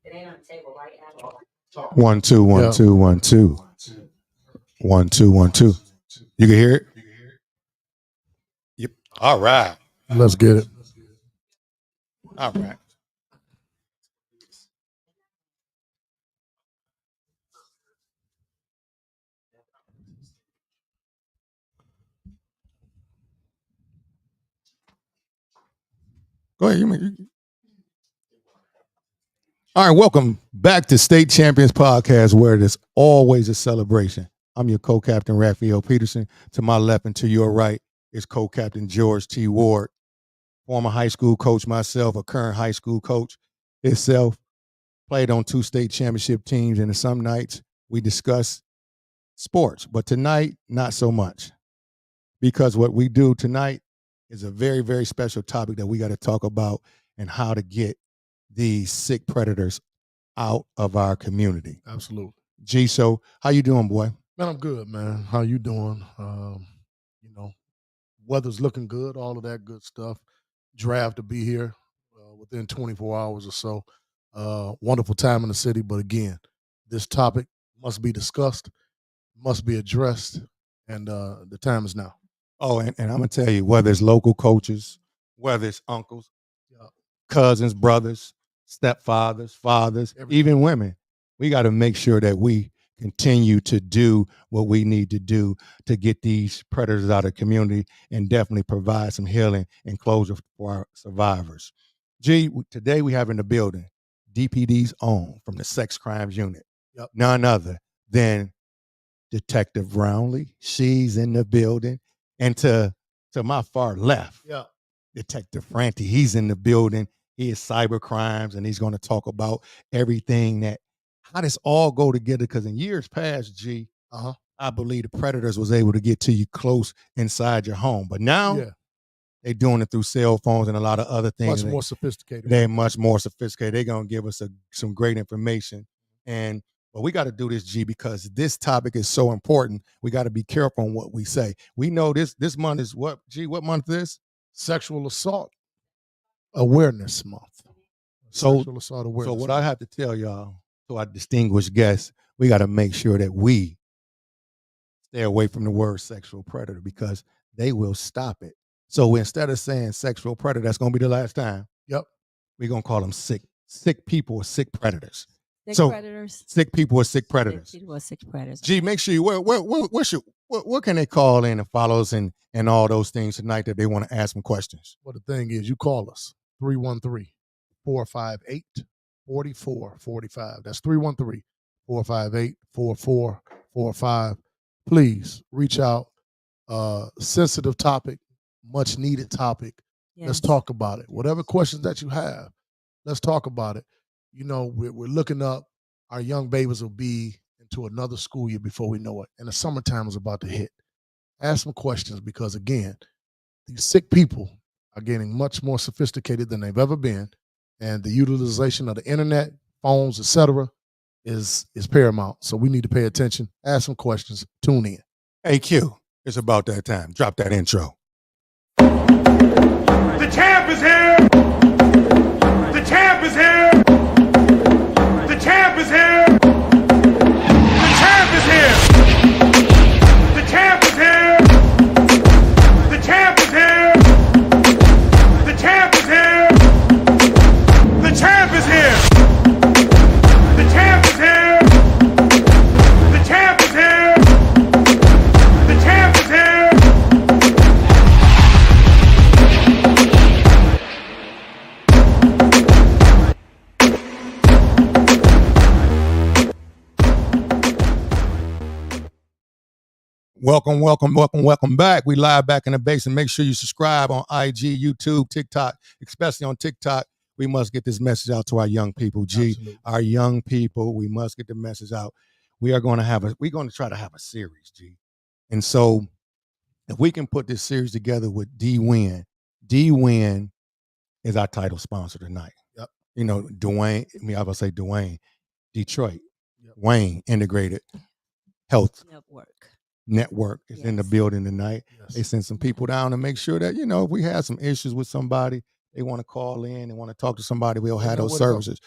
1 2 1 2 1 2 1 2 1 2. You can hear it? Yep. All right. Let's get it. All right. Go ahead. All right, welcome back to State Champions Podcast, where there's always a celebration. I'm your co-captain, Raphael Peterson. To my left and to your right is co-captain George T. Ward, former high school coach myself, a current high school coach itself, played on 2 state championship teams, and some nights we discuss sports. But tonight, not so much, because what we do tonight is a very, very special topic that we got to talk about and how to get these sick predators out of our community. Absolutely. G, so how you doing, boy? Man, I'm good, man. How you doing? Weather's looking good, all of that good stuff. Draft to be here within 24 hours or so. Wonderful time in the city, but again, this topic must be discussed, must be addressed, and the time is now. Oh, and I'm going to tell you, whether it's local coaches, whether it's uncles, cousins, brothers, stepfathers, fathers, Everything. Even women, we got to make sure that we continue to do what we need to do to get these predators out of the community and definitely provide some healing and closure for our survivors. G, today we have in the building DPD's own from the Sex Crimes Unit. Yep. None other than Detective Brownlee. She's in the building. And to my far left, Detective Franti, he's in the building. He is cyber crimes, and he's going to talk about everything how this all go together. Because in years past, G, I believe the predators was able to get to you close inside your home. But now they're doing it through cell phones and a lot of other things. Much more sophisticated. They're much more sophisticated. They're going to give us some great information. But we got to do this, G, because this topic is so important. We got to be careful on what we say. We know this month is what, G? What month is this? Sexual Assault Awareness Month. Sexual Assault Awareness. So what I have to tell y'all, to our distinguished guests, we got to make sure that we stay away from the word sexual predator because they will stop it. So instead of saying sexual predator, that's going to be the last time. Yep. We're going to call them sick people or sick predators. Predators. Sick people or sick predators. Sick people or sick predators. Gee, make sure you what can they call in and follow us and all those things tonight that they want to ask some questions? Well, the thing is, you call us 313-458-4445. That's 313-458-4445. Please reach out. Sensitive topic, much needed topic. Yes. Let's talk about it. Whatever questions that you have, let's talk about it. You know, we're looking up. Our young babies will be into another school year before we know it. And the summertime is about to hit. Ask some questions because, again, these sick people are getting much more sophisticated than they've ever been. And the utilization of the internet, phones, etc., is paramount. So we need to pay attention, ask some questions, tune in. Hey, Q, it's about that time. Drop that intro. The champ is here! The champ is here! The champ is here! The champ is here! The champ is here! The champ is here! The champ is here! The champ is here! The champ is here! The champ is here! The champ is here! Welcome back. We live back in the basement. Make sure you subscribe on IG, YouTube, TikTok, especially on TikTok. We must get this message out to our young people, G. Absolutely. Our young people, we must get the message out. We're going to try to have a series, G. And so if we can put this series together with D-Win is our title sponsor tonight. Yep. You know, Dwayne, I would say Dwayne, Detroit, yep. Wayne Integrated Health Network is in the building tonight. Yes. They sent some people down to make sure that, you know, if we have some issues with somebody, they want to call in, they want to talk to somebody, we'll have know those where to go. services.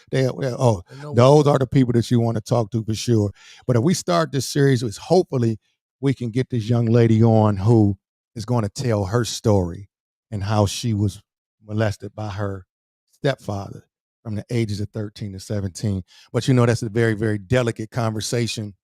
Oh, They know those are the people that you want to talk to for sure. But if we start this series, it's hopefully we can get this young lady on who is going to tell her story and how she was molested by her stepfather from the ages of 13 to 17. But that's a very, very delicate conversation.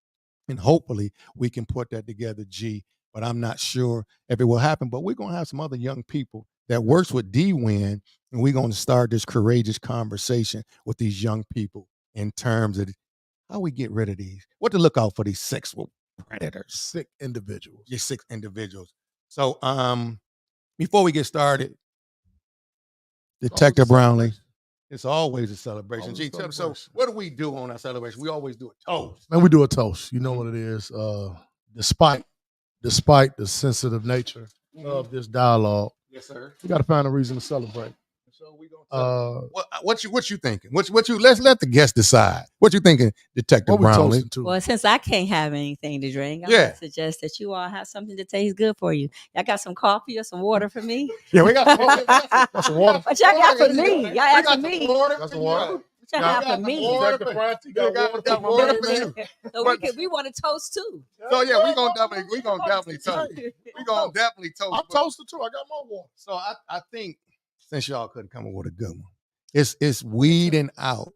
And hopefully we can put that together, G. But I'm not sure if it will happen. But we're going to have some other young people that works with D-Win, and we're going to start this courageous conversation with these young people in terms of how we get rid of these, what to look out for these sexual predators. sick individuals. Your 6 individuals. So before we get started, Detective Brownlee, it's always a celebration. Always G, a tell us, so celebration. what do we do on our celebration? We always do a toast. Man, we do a toast. You know what it is. Despite the sensitive nature of this dialogue, Yes, sir. we got to find a reason to celebrate. So we gonna What what you thinking? What you let's let the guests decide. What you thinking, Detective we Brownlee? toasting to? Well, since I can't have anything to drink, I Yeah. would suggest that you all have something to taste good for you. Y'all got some coffee or some water for me? Yeah, we got Got some water. What y'all got for me? Y'all We asking got me? some water. Got some water? What y'all have for me? Detective Francie got water for my water baby, for man. you. So we want to toast too. So yeah, we gonna definitely toast. We gonna definitely toast. I'm toasted too. I got my water. So I think since y'all couldn't come up with a good one, it's weeding out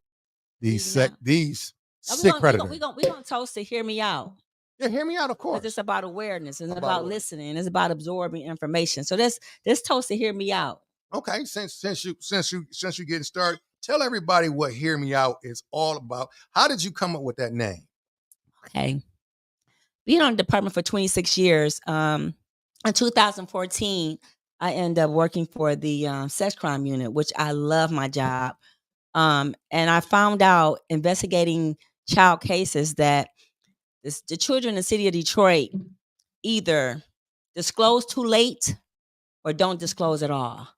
these Weeding out. these No, sick predators. we gonna toast to hear me out. Yeah, hear me out, of course. Because it's about awareness and About about what? listening. It's about absorbing information. So this toast to hear me out. Okay, since you getting started, tell everybody what Hear Me Out is all about. How did you come up with that name? Okay. Being on the department for 26 years, in 2014, I ended up working for the sex crime unit, which I love my job. And I found out investigating child cases that the children in the city of Detroit either disclose too late or don't disclose at all.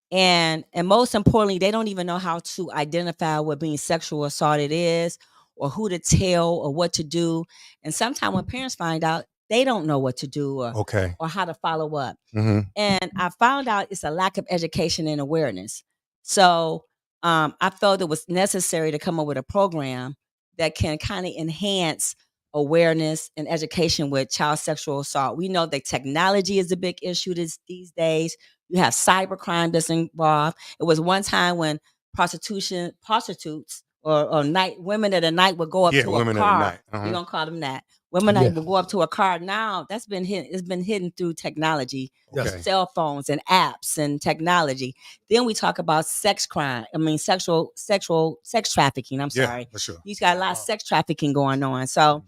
And most importantly, they don't even know how to identify what being sexual assaulted is, or who to tell, or what to do. And sometimes when parents find out, they don't know what to do Okay. or how to follow up. Mm-hmm. And I found out it's a lack of education and awareness. So I felt it was necessary to come up with a program that can kind of enhance awareness and education with child sexual assault. We know that technology is a big issue these days. You have cybercrime that's involved. It was one time when prostitutes or night women at a night would go up to a women car. at night. Uh-huh. We're gonna call them that. Women Yeah. will go up to a car. Now that's been hidden. It's been hidden through technology, Okay. cell phones and apps and technology. Then we talk about sex crime. I mean, sexual sex trafficking. I'm Yeah, sorry. for sure. You've got a lot of sex trafficking going on. So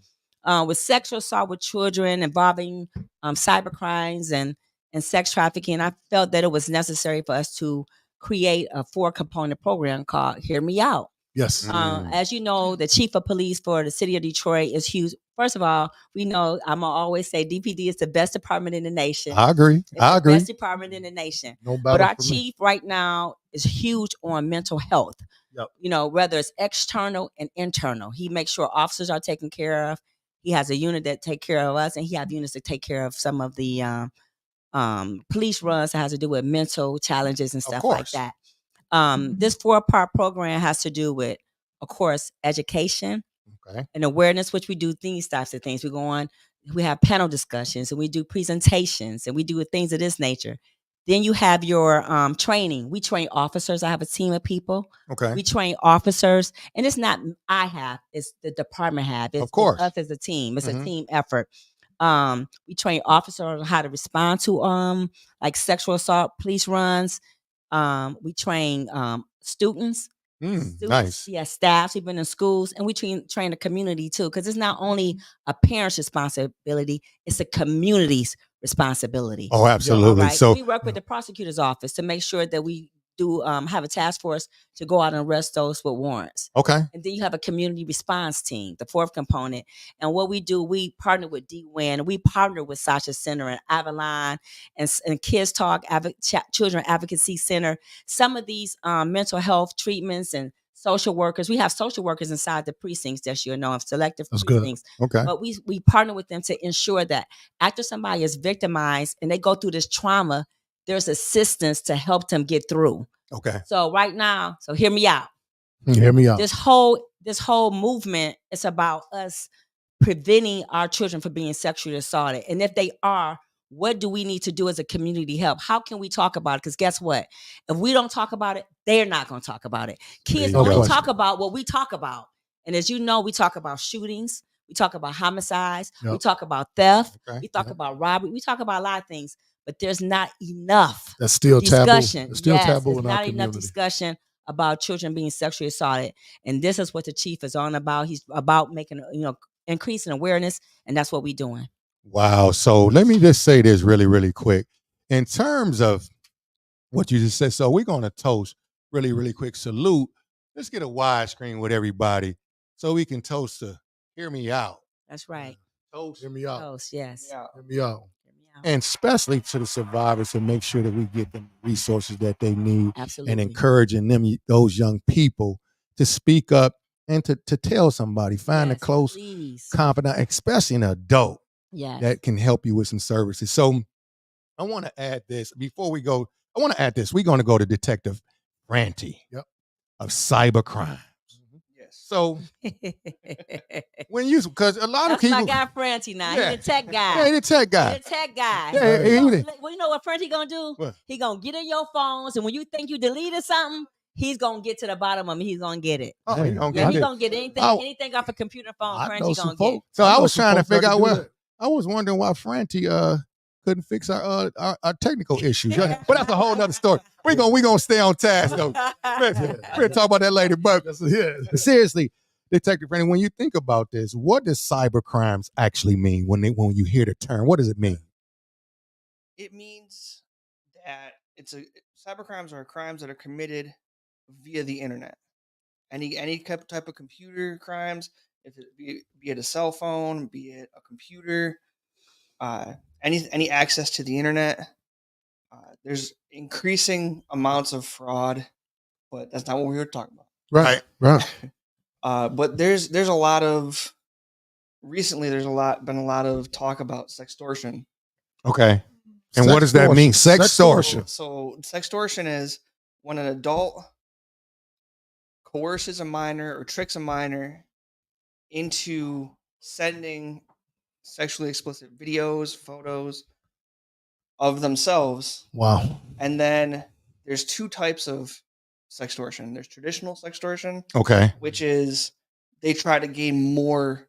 with sexual assault with children involving cyber crimes and sex trafficking, I felt that it was necessary for us to create a 4-component program called Hear Me Out. Yes. As you know, the chief of police for the city of Detroit is huge. First of all, we know I'm gonna always say DPD is the best department in the nation. I agree. It's I the agree. best department in the nation. No But battle our for me. chief right now is huge on mental health. Yep. Whether it's external and internal. He makes sure officers are taken care of. He has a unit that take care of us, and he has units that take care of some of the police runs that has to do with mental challenges and stuff like course. that. This 4-part program has to do with, of course, education Okay. and awareness, which we do these types of things. We go on, we have panel discussions and we do presentations and we do things of this nature. Then you have your training. We train officers. I have a team of people. Okay. We train officers, and it's not it's the department have. It's course. us as a team. It's Mhm. a team effort. We train officers on how to respond to like sexual assault police runs. We train students. Nice. Yeah, staffs. We've been in schools, and we train the community too, because it's not only a parent's responsibility; it's a community's responsibility. Oh, absolutely. Right? So We work with the prosecutor's office to make sure that we do have a task force to go out and arrest those with warrants. okay. And then you have a community response team, the 4th component. And what we do, we partner with D-Win. We partner with Sasha Center and Avalon and Kids Talk, Children Advocacy Center. Some of these mental health treatments and social workers. We have social workers inside the precincts, that you know, of selective That's good. precincts. Okay. But we partner with them to ensure that after somebody is victimized and they go through this trauma, there's assistance to help them get through. Okay. So right now, so hear me out. Hear me out. This whole movement is about us preventing our children from being sexually assaulted. And if they are, what do we need to do as a community help? How can we talk about it? Because guess what? If we don't talk about it, they're not going to talk about it. Kids you only go. talk about what we talk about. And as you know, we talk about shootings, we talk about homicides, we Yep. talk about theft, Okay. we talk about robbery, we talk about a lot of things, but there's not enough That's still taboo. discussion. It's still Yes, taboo there's in our not enough community. discussion about children being sexually assaulted. And this is what the chief is on about. He's about making, increasing awareness, and that's what we're doing. Wow. So let me just say this really, really quick. In terms of what you just said, so we're going to toast really, really quick. Salute. Let's get a widescreen with everybody so we can toast to Hear Me Out. That's right. Toast. Hear me out. Toast, yes. Hear me out. Hear me out. And especially to the survivors to make sure that we get them resources that they need Absolutely. and encouraging them, those young people, to speak up and to tell somebody, find a Yes, close please. confidant, especially an adult Yes. that can help you with some services. So I want to add this before we go. I want to add this. We're going to go to Detective Franti of cybercrime. Yes. So when you, because a lot of That's people, my guy Franti now. Yeah. He's the tech guy. yeah, the tech guy. He's the tech guy. Yeah, Well, you know what Franti gonna do? What? He gonna get in your phones, and when you think you deleted something, he's gonna get to the bottom of it. He's gonna get it. Oh, he gonna Yeah, get he it. gonna get anything, Oh. anything off a computer phone. I Franti know gonna some get. folks. So I know was some trying to folks that figure can out do where that. I was wondering why Franti couldn't fix our technical issues. But that's a whole nother story. We gonna stay on task though. We'll talk about that later. But seriously, Detective Franti, when you think about this, what does cyber crimes actually mean when you hear the term? What does it mean? It means that cybercrimes are crimes that are committed via the internet. Any type of computer crimes, if it be it a cell phone, be it a computer, any access to the internet. There's increasing amounts of fraud, but that's not what we were talking about. Right. But there's a lot of recently there's been a lot of talk about sextortion. Okay. And what does that mean? Sextortion. So sextortion is when an adult coerces a minor or tricks a minor into sending sexually explicit videos, photos of themselves. Wow. And then there's two types of sextortion. There's traditional sextortion, Okay. which is they try to gain more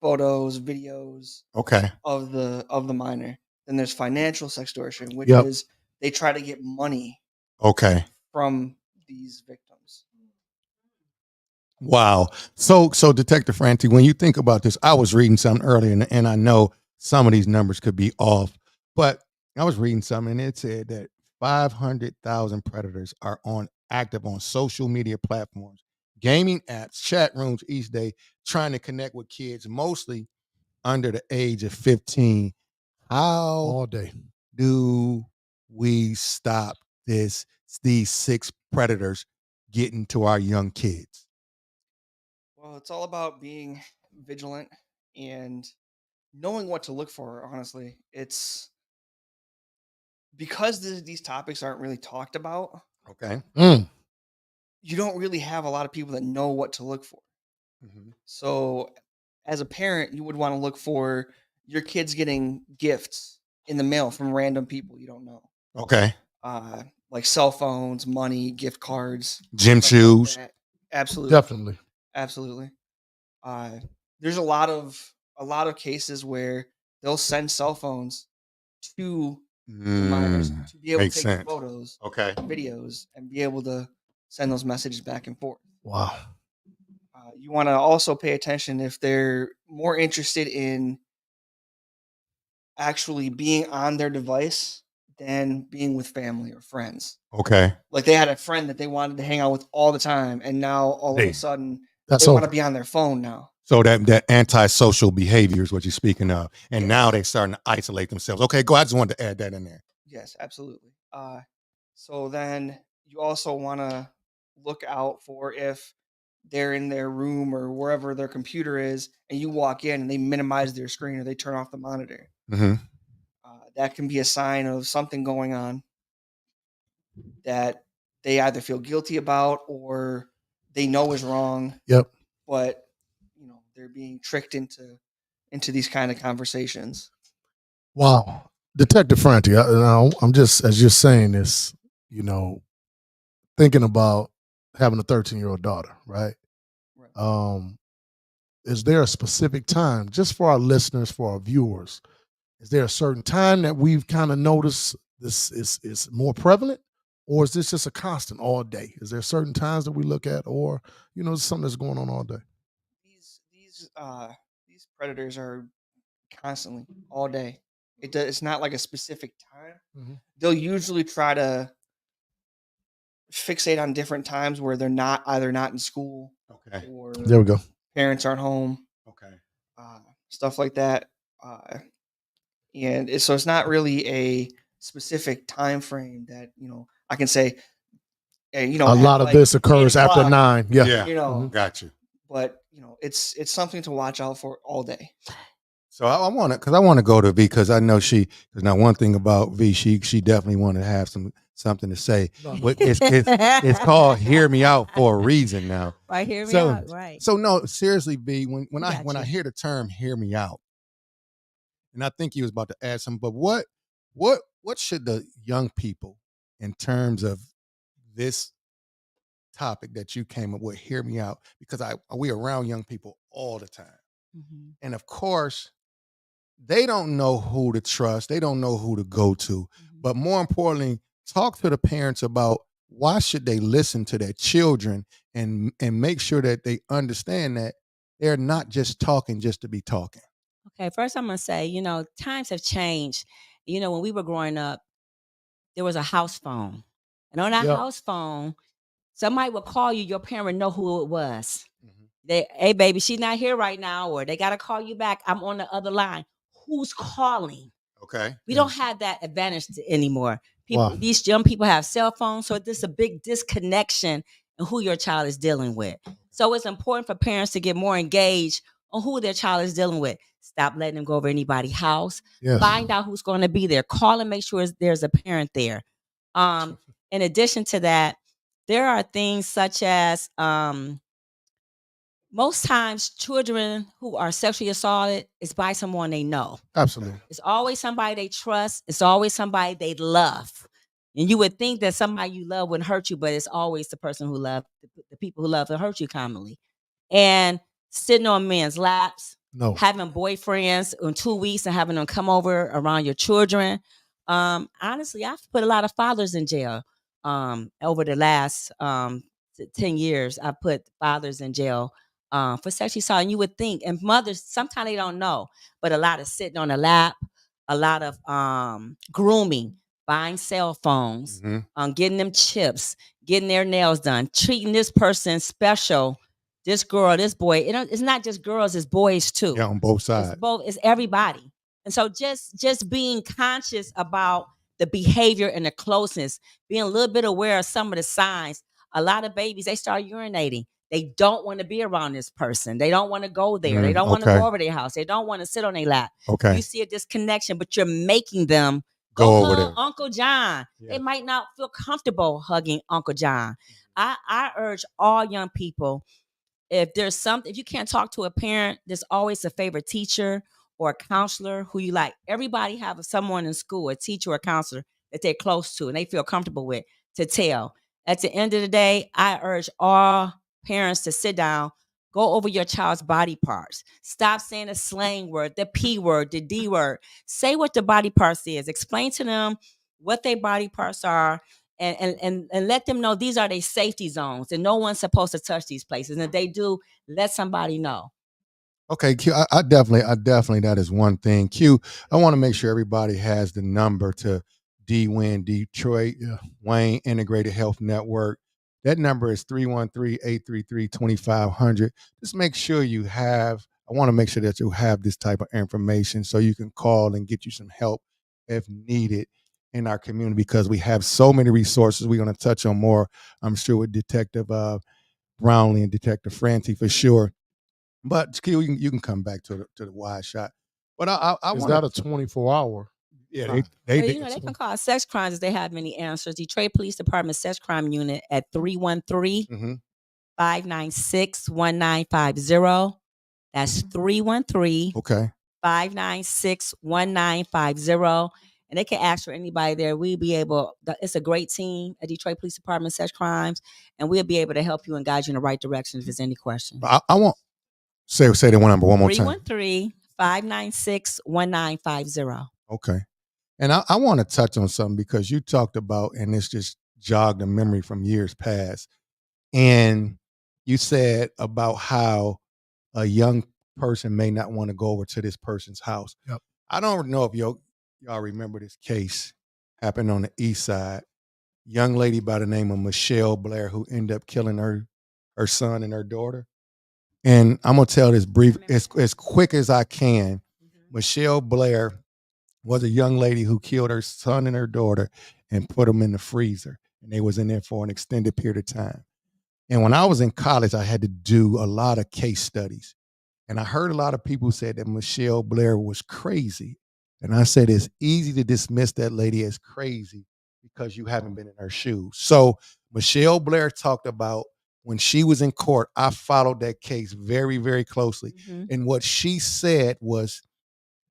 photos, videos Okay. of the minor. Then there's financial sextortion, which Yep. is they try to get money Okay. from these victims. Wow. So Detective Franti, when you think about this, I was reading something earlier, and I know some of these numbers could be off, but I was reading something and it said that 500,000 predators are active on social media platforms, gaming apps, chat rooms each day, trying to connect with kids, mostly under the age of 15. How All day. do we stop these six predators getting to our young kids? Well, it's all about being vigilant and knowing what to look for, honestly. It's because these topics aren't really talked about, Okay. you don't really have a lot of people that know what to look for. Mhm. So as a parent, you would want to look for your kids getting gifts in the mail from random people you don't know. Okay. Like cell phones, money, gift cards, Gym stuff like shoes. that. Absolutely. Definitely. Absolutely. There's a lot of cases where they'll send cell phones to minors to be able to makes take sense. photos, Okay. videos, and be able to send those messages back and forth. Wow. You want to also pay attention if they're more interested in actually being on their device than being with family or friends. Okay. Like they had a friend that they wanted to hang out with all the time, and now all of Hey, a sudden That's they want over. to be on their phone now. So that antisocial behavior is what you're speaking of. And now they're starting to isolate themselves. Okay, go. I just wanted to add that in there. Yes, absolutely. So then you also want to look out for if they're in their room or wherever their computer is, and you walk in and they minimize their screen or they turn off the monitor. Mm-hmm. That can be a sign of something going on that they either feel guilty about or they know is wrong. Yep. But they're being tricked into these kind of conversations. Wow. Detective Franti, I'm just, as you're saying this, thinking about having a 13-year-old daughter, right? Is there a specific time, just for our listeners, for our viewers, is there a certain time that we've kind of noticed this is more prevalent? Or is this just a constant all day? Is there certain times that we look at, or something that's going on all day? These predators are constantly all day. It's not like a specific time. Mm-hmm. They'll usually try to fixate on different times where they're either not in school, Okay. or there we go. Parents aren't home. Okay. Stuff like that. So it's not really a specific time frame that I can say. A lot of this occurs after 9. Yeah. Got you. But it's something to watch out for all day. So I want to go to V, because I know because now one thing about V, she definitely want to have something to say. But it's called "Hear Me Out" for a reason now. Right, hear me out. Right. So no, seriously, V, when I you. hear the term "hear me out," and I think he was about to add something, but what should the young people, in terms of this topic that you came up with, hear me out, because we around young people all the time, Mm-hmm. and of course, they don't know who to trust, they don't know who to go to, Mm-hmm. but more importantly, talk to the parents about why should they listen to their children, and make sure that they understand that they're not just talking just to be talking. Okay, first I'm going to say, times have changed. When we were growing up, there was a house phone. And on that house phone, somebody would call you, your parent would know who it was. Mm-hmm. Hey, baby, she's not here right now, or they got to call you back. I'm on the other line. Who's calling? Okay. We don't have that advantage anymore. Wow. These young people have cell phones, so there's a big disconnection in who your child is dealing with. So it's important for parents to get more engaged on who their child is dealing with. Stop letting them go over anybody's house. Yes. Find out who's going to be there. Call and make sure there's a parent there. In addition to that, there are things such as most times children who are sexually assaulted is by someone they know. Absolutely. It's always somebody they trust. It's always somebody they love. And you would think that somebody you love wouldn't hurt you, but it's always the person who loves, the people who love to hurt you commonly. And sitting on men's laps, having boyfriends in 2 weeks and having them come over around your children. Honestly, I've put a lot of fathers in jail over the last 10 years. I put fathers in jail for sexual assault. And you would think, and mothers, sometimes they don't know, but a lot of sitting on the lap, a lot of grooming, buying cell phones, getting them chips, getting their nails done, treating this person special, this girl, this boy. It's not just girls, it's boys too. Yeah, on both sides. It's everybody. And so just being conscious about the behavior and the closeness, being a little bit aware of some of the signs. A lot of babies, they start urinating. They don't want to be around this person. They don't want to go there. They don't want to go over their house. They don't want to sit on their lap. Okay. You see a disconnection, but you're making them go over there. Uncle John. Yeah. They might not feel comfortable hugging Uncle John. I urge all young people, if you can't talk to a parent, there's always a favorite teacher or a counselor who you like. Everybody have someone in school, a teacher or a counselor that they're close to and they feel comfortable with to tell. At the end of the day, I urge all parents to sit down, go over your child's body parts. Stop saying the slang word, the P word, the D word. Say what the body parts is. Explain to them what their body parts are and let them know these are their safety zones and no one's supposed to touch these places. And if they do, let somebody know. Okay, Q, I definitely, that is one thing. Q, I want to make sure everybody has the number to DWIN Detroit Wayne Integrated Health Network. That number is 313-833-2500. Just make sure I want to make sure that you have this type of information so you can call and get you some help if needed in our community, because we have so many resources. We're going to touch on more, I'm sure, with Detective Brownlee and Detective Franti for sure. But Q, you can come back to the wide shot. But I is that a 24-hour? Yeah, Right. they Well, did. you know, they can call sex crimes if they have any answers. Detroit Police Department Sex Crime Unit at 313 Mm-hmm. 596 1950. That's 313 Okay. 596 1950. And they can ask for anybody there. We'll be able, it's a great team at Detroit Police Department, Sex Crimes, and we'll be able to help you and guide you in the right direction if there's any questions. I want say the one number one more time. 313 596 1950. Okay. And I want to touch on something because you talked about, and this just jogged a memory from years past. And you said about how a young person may not want to go over to this person's house. Yep. I don't know if y'all remember this case happened on the east side. Young lady by the name of Michelle Blair who ended up killing her son and her daughter. And I'm gonna tell this brief as quick as I can. Michelle Blair was a young lady who killed her son and her daughter and put them in the freezer. And they was in there for an extended period of time. And when I was in college, I had to do a lot of case studies. And I heard a lot of people say that Michelle Blair was crazy. And I said, it's easy to dismiss that lady as crazy because you haven't been in her shoes. So Michelle Blair talked about when she was in court, I followed that case very, very closely. And what she said was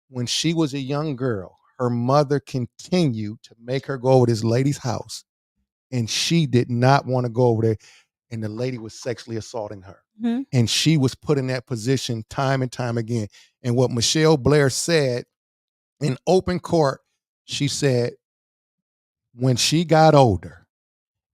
when she was a young girl, her mother continued to make her go over to this lady's house. And she did not want to go over there. And the lady was sexually assaulting her. And she was put in that position time and time again. And what Michelle Blair said in open court, she said, when she got older,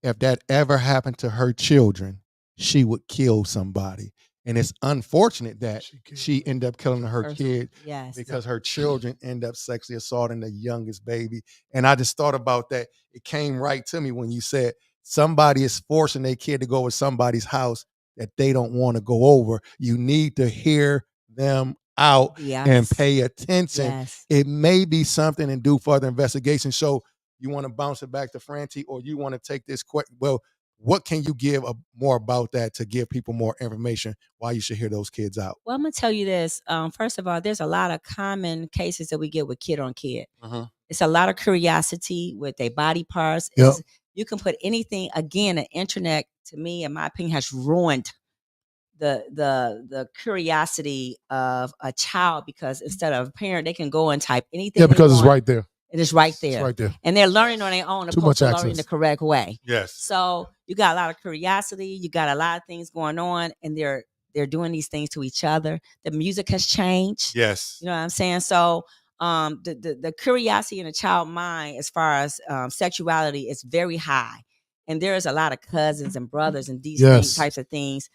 if that ever happened to her children, she would kill somebody. And it's unfortunate that she ended up killing her kid because her children end up sexually assaulting the youngest baby. And I just thought about that. It came right to me when you said somebody is forcing their kid to go over somebody's house that they don't want to go over. You need to hear them out and pay attention. It may be something and do further investigation. So you want to bounce it back to Franti, or you want to take this question? Well, what can you give more about that to give people more information why you should hear those kids out? Well, I'm going to tell you this. First of all, there's a lot of common cases that we get with kid on kid. It's a lot of curiosity with their body parts. Yep. You can put anything. Again, the internet, to me, in my opinion, has ruined the curiosity of a child, because instead of a parent, they can go and type anything. Yeah, because it's right there. It is right there. It's right there. And they're learning on their own. Too much access. Learning the correct way. Yes. So you got a lot of curiosity. You got a lot of things going on, and they're doing these things to each other. The music has changed. Yes. You know what I'm saying? So the curiosity in a child mind as far as sexuality is very high. And there is a lot of cousins and brothers and these types of things.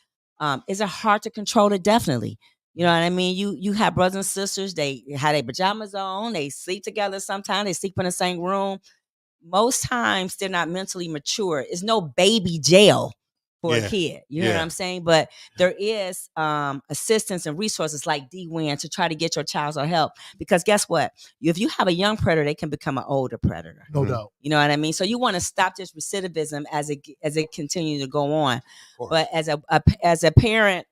Is it hard to control it? Definitely. You know what I mean? You have brothers and sisters, they have their pajamas on, they sleep together sometimes, they sleep in the same room. Most times they're not mentally mature. It's no baby jail for a kid. You know what I'm saying? But there is assistance and resources like DWIN to try to get your child some help. Because guess what? If you have a young predator, they can become an older predator. No doubt. You know what I mean? So you want to stop this recidivism as it continues to go on. But as a parent,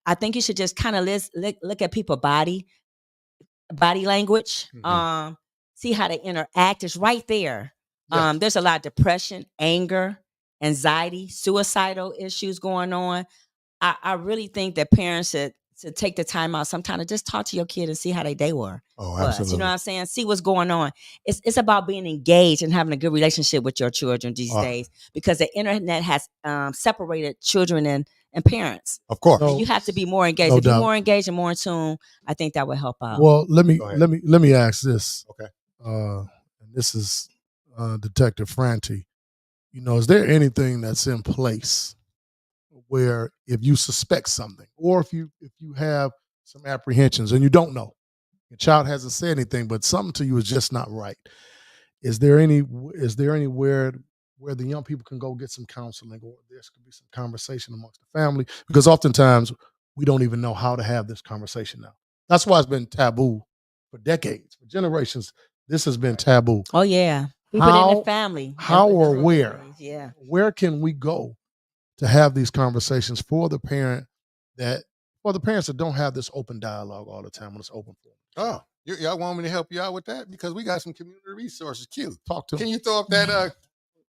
I think you should just kind of look at people's body language, see how they interact. It's right there. Yes. There's a lot of depression, anger, anxiety, suicidal issues going on. I really think that parents should take the time out sometime to just talk to your kid and see how their day were. Oh, absolutely. You know what I'm saying? See what's going on. It's about being engaged and having a good relationship with your children these days, because the internet has separated children and parents. Of course. And you have to be more engaged. If you're more engaged and more in tune, I think that would help out. Well, let me ask this. Okay. And this is Detective Franti. You know, is there anything that's in place where if you suspect something, or if you have some apprehensions and you don't know, your child hasn't said anything, but something to you is just not right, is there anywhere where the young people can go get some counseling, or there could be some conversation amongst the family? Because oftentimes we don't even know how to have this conversation now. That's why it's been taboo for decades, for generations. This has been taboo. Oh yeah, people in the family. How or where? Yeah. Where can we go to have these conversations for the parent that for the parents that don't have this open dialogue all the time when it's open for them. Oh, y'all want me to help you out with that? Because we got some community resources. Q, Talk to can them. you throw up that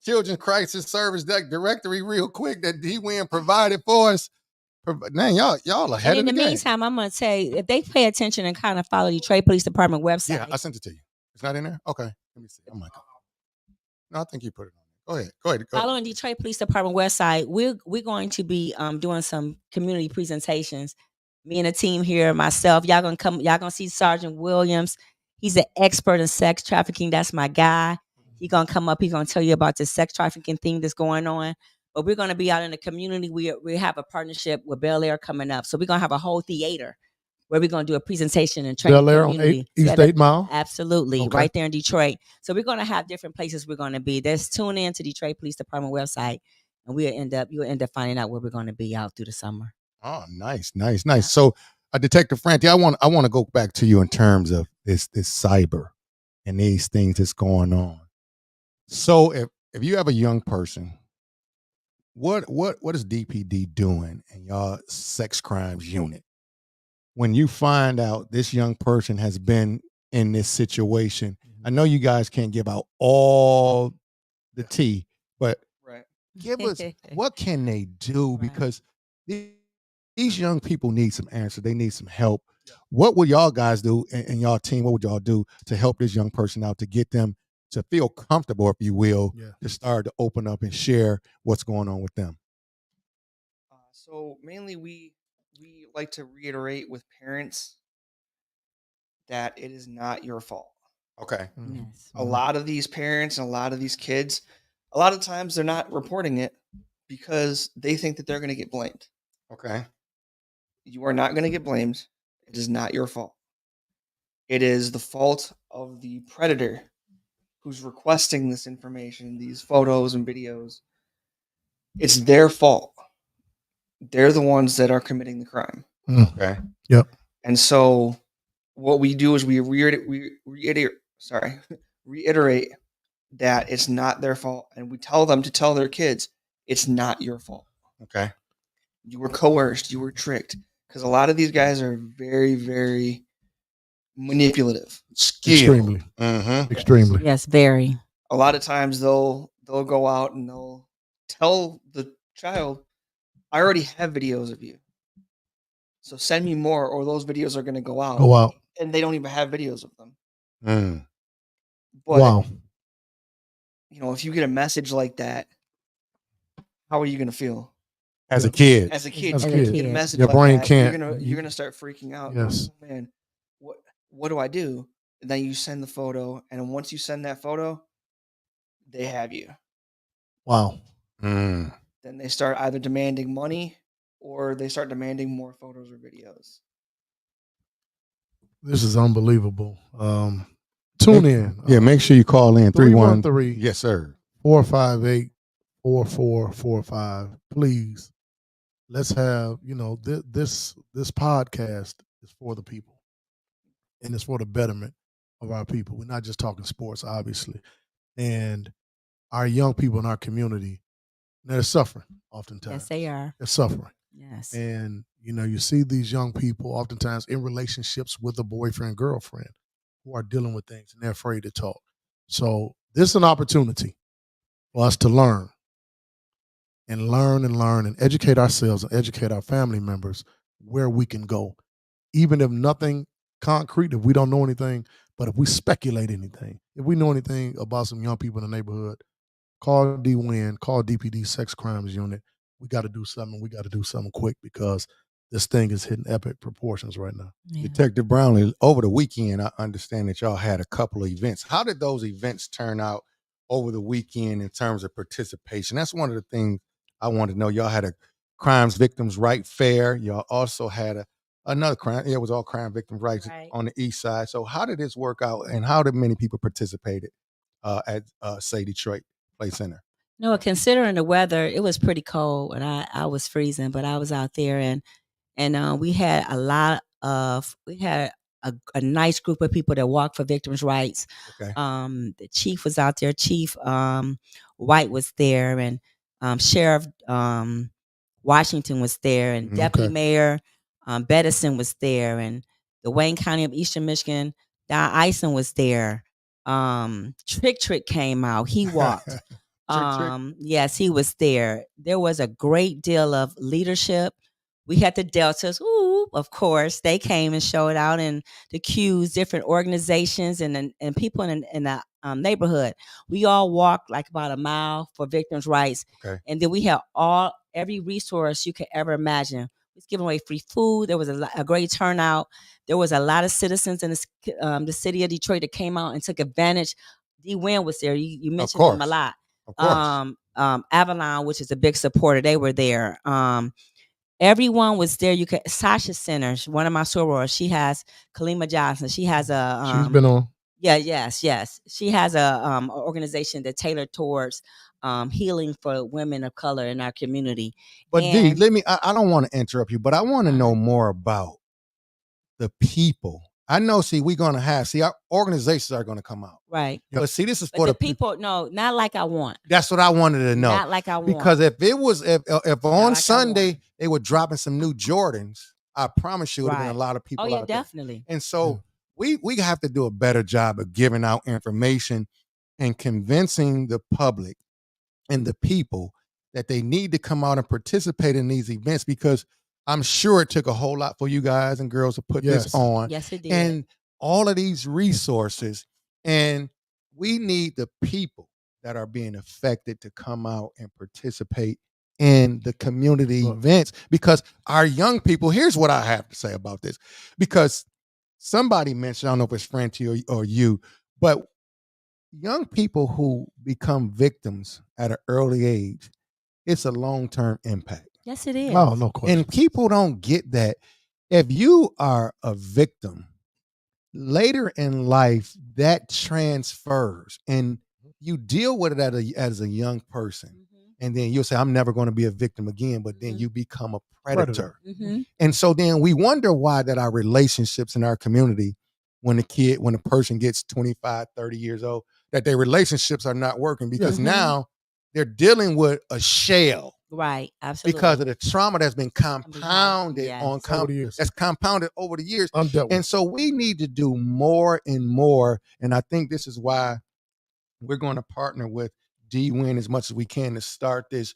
Children's Crisis Service directory real quick that D-Win provided for us? Man, y'all ahead And of in the the game. meantime, I'm gonna say if they pay attention and kind of follow the Detroit Police Department website. Yeah, I sent it to you. It's not in there? Okay. Let me see. Oh my God. No, I think you put it on there. Go ahead. Following Detroit Police Department website, we're going to be doing some community presentations. Me and the team here, myself, y'all gonna see Sergeant Williams. He's an expert in sex trafficking. That's my guy. He gonna come up. He's gonna tell you about the sex trafficking thing that's going on. But we're gonna be out in the community. We have a partnership with Bel Air coming up, so we're gonna have a whole theater where we're gonna do a presentation and train Bel the Air on community. East 8 Mile. Absolutely, Okay. right there in Detroit. So we're gonna have different places we're gonna be. Just tune in to Detroit Police Department website, and you'll end up finding out where we're gonna be out through the summer. Oh, nice. So, Detective Franti, I want to go back to you in terms of this cyber and these things that's going on. So, if you have a young person, what is DPD doing in y'all sex crimes unit when you find out this young person has been in this situation? I know you guys can't give out all the tea, but Right. give us what can they do? Right. Because these young people need some answers. They need some help. What would y'all guys do and y'all team? What would y'all do to help this young person out, to get them to feel comfortable, if you will, to start to open up and share what's going on with them? So mainly we like to reiterate with parents that it is not your fault. Okay. Yes. A lot of these parents and a lot of these kids, a lot of times they're not reporting it because they think that they're going to get blamed. Okay. You are not going to get blamed. It is not your fault. It is the fault of the predator who's requesting this information, these photos and videos. It's their fault. They're the ones that are committing the crime. Okay. Yep. And so what we do is we reiterate that it's not their fault. And we tell them to tell their kids, it's not your fault. Okay. You were coerced. You were tricked. Because a lot of these guys are very, very manipulative. Extremely. Mm-hmm. Extremely. Yes, very. A lot of times they'll go out and they'll tell the child, I already have videos of you, so send me more, or those videos are going to go out. Go out. And they don't even have videos of them. Mm. But, Wow. if you get a message like that, how are you going to feel? As a kid. As a kid, As a you kid. get a message Your like brain that, can't- You're gonna start freaking out. Yes. Oh, man, what do I do? And then you send the photo, and once you send that photo, they have you. Wow. Mm. Then they start either demanding money or they start demanding more photos or videos. This is unbelievable. Tune in. Yeah, make sure you call in 313. Yes, sir. 458-4445. Please, let's have, this podcast is for the people, and it's for the betterment of our people. We're not just talking sports, obviously. And our young people in our community, they're suffering oftentimes. Yes, they are. They're suffering. Yes. And, you see these young people oftentimes in relationships with a boyfriend, girlfriend, who are dealing with things and they're afraid to talk. So this is an opportunity for us to learn and educate ourselves and educate our family members where we can go. Even if nothing concrete, if we don't know anything, but if we speculate anything, if we know anything about some young people in the neighborhood, call D-Win, call DPD Sex Crimes Unit. We got to do something. We got to do something quick because this thing is hitting epic proportions right now. Yeah. Detective Brownlee, over the weekend, I understand that y'all had a couple of events. How did those events turn out over the weekend in terms of participation? That's one of the things I want to know. Y'all had a Crimes Victims' Right Fair. Y'all also had another crime. It was all crime victims' rights on the east side. So how did this work out, and how did many people participated at, say, Detroit Play Center? No, considering the weather, it was pretty cold, and I was freezing, but I was out there, and we had a nice group of people that walked for victims' rights. Okay. The chief was out there. Chief White was there, and Sheriff Washington was there, and Deputy Mayor Bedison was there, and the Wayne County of Eastern Michigan, Don Ison was there. Trick came out. He walked. Trick. Yes, he was there. There was a great deal of leadership. We had the Deltas, of course, they came and showed out, and the Qs, different organizations, and people in the neighborhood. We all walked like about a mile for victims' rights, Okay. and then we had every resource you could ever imagine. We was giving away free food. There was a great turnout. There was a lot of citizens in the city of Detroit that came out and took advantage. D. Wynn was there. You mentioned him a lot. Of course. Avalon, which is a big supporter, they were there. Everyone was there. Sasha Centers, one of my sorors, she has Kalima Johnson. She has she's been on. Yeah, yes. She has a organization that tailored towards healing for women of color in our community. But D, I don't want to interrupt you, but I want to know more about the people. I know, we're going to have, our organizations are going to come out. Right. But this is for the people, no, not like I want. That's what I wanted to know. Not like I want. Because if on like Sunday they were dropping some new Jordans, I promise you it would have been a lot of people out there. Definitely. And so we have to do a better job of giving out information and convincing the public and the people that they need to come out and participate in these events, because I'm sure it took a whole lot for you guys and girls to put this on. Yes, it did. And all of these resources, and we need the people that are being affected to come out and participate in the community events, because our young people, here's what I have to say about this, because somebody mentioned, I don't know if it's Francie or you, but young people who become victims at an early age, it's a long-term impact. Yes, it is. Oh, no question. And people don't get that. If you are a victim, later in life, that transfers and you deal with it as a young person. Mm-hmm. And then you'll say, I'm never going to be a victim again, but then you become a predator. Mm-hmm. And so then we wonder why that our relationships in our community, when a person gets 25, 30 years old, that their relationships are not working, because now they're dealing with a shell. Right, absolutely. Because of the trauma that's been compounded that's compounded over the years. And so we need to do more and more. And I think this is why we're going to partner with D. Wynn as much as we can to start this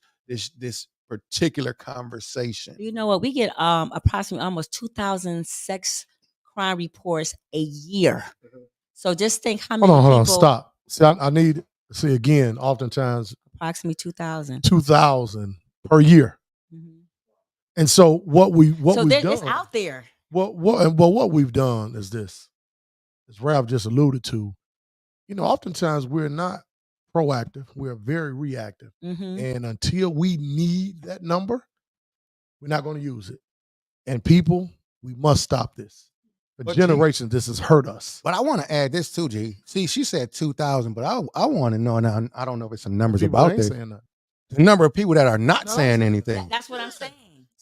particular conversation. You know what? We get approximately almost 2,000 sex crime reports a year. So just think how many Hold on, stop. See, I need to see again, oftentimes approximately 2,000 per year. Mm-hmm. And so what we've done, it's out there. What we've done is this, as Ralph just alluded to. Oftentimes we're not proactive; we're very reactive. Mm-hmm. And until we need that number, we're not going to use it. And people, we must stop this. For generations, this has hurt us. But I want to add this too, G. See, she said 2,000, but I want to know, and I don't know if it's some numbers people about this. The number of people that are not saying anything. That's what I'm saying.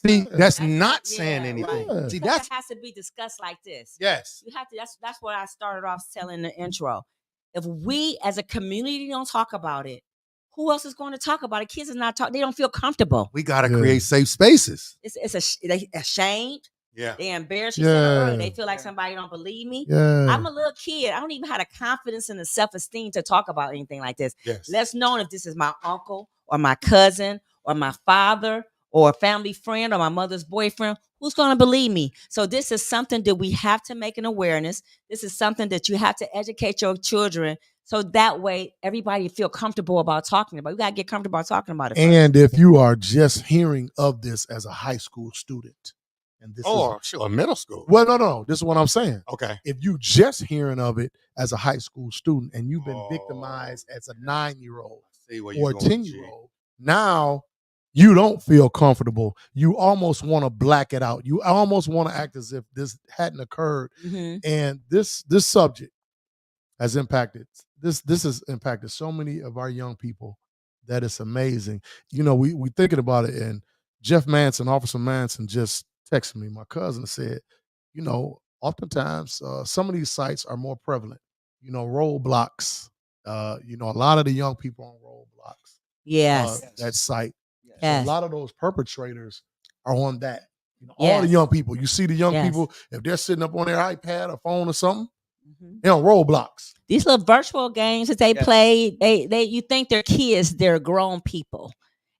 See, that's not saying anything. Right. See, that has to be discussed like this. Yes. You have to. That's what I started off telling the intro. If we as a community don't talk about it, who else is going to talk about it? Kids is not talking. They don't feel comfortable. We got to create safe spaces. They ashamed. Yeah. They embarrassed. They feel like somebody don't believe me. Yeah. I'm a little kid. I don't even have the confidence and the self-esteem to talk about anything like this. Yes. Let's know if this is my uncle or my cousin or my father or a family friend or my mother's boyfriend. Who's going to believe me? So this is something that we have to make an awareness. This is something that you have to educate your children, so that way everybody feel comfortable about talking about it. You got to get comfortable about talking about it. And if you are just hearing of this as a high school student, and this a middle school. Well, no. This is what I'm saying. Okay. If you just hearing of it as a high school student and you've been victimized as a 9-year-old or a 10-year-old, now you don't feel comfortable. You almost want to black it out. You almost want to act as if this hadn't occurred. Mm-hmm. And this subject has impacted this has impacted so many of our young people that it's amazing. We thinking about it, and Officer Manson just texted me. My cousin said, oftentimes some of these sites are more prevalent. Roadblocks. A lot of the young people on roadblocks. Yes. That site. Yes. So a lot of those perpetrators are on that. All the Yes. young people. You see the young Yes. people, if they're sitting up on their iPad or phone or something, Mhm. they're on Roblox. These little virtual games that they Yes. play, they you think they're kids, they're grown people.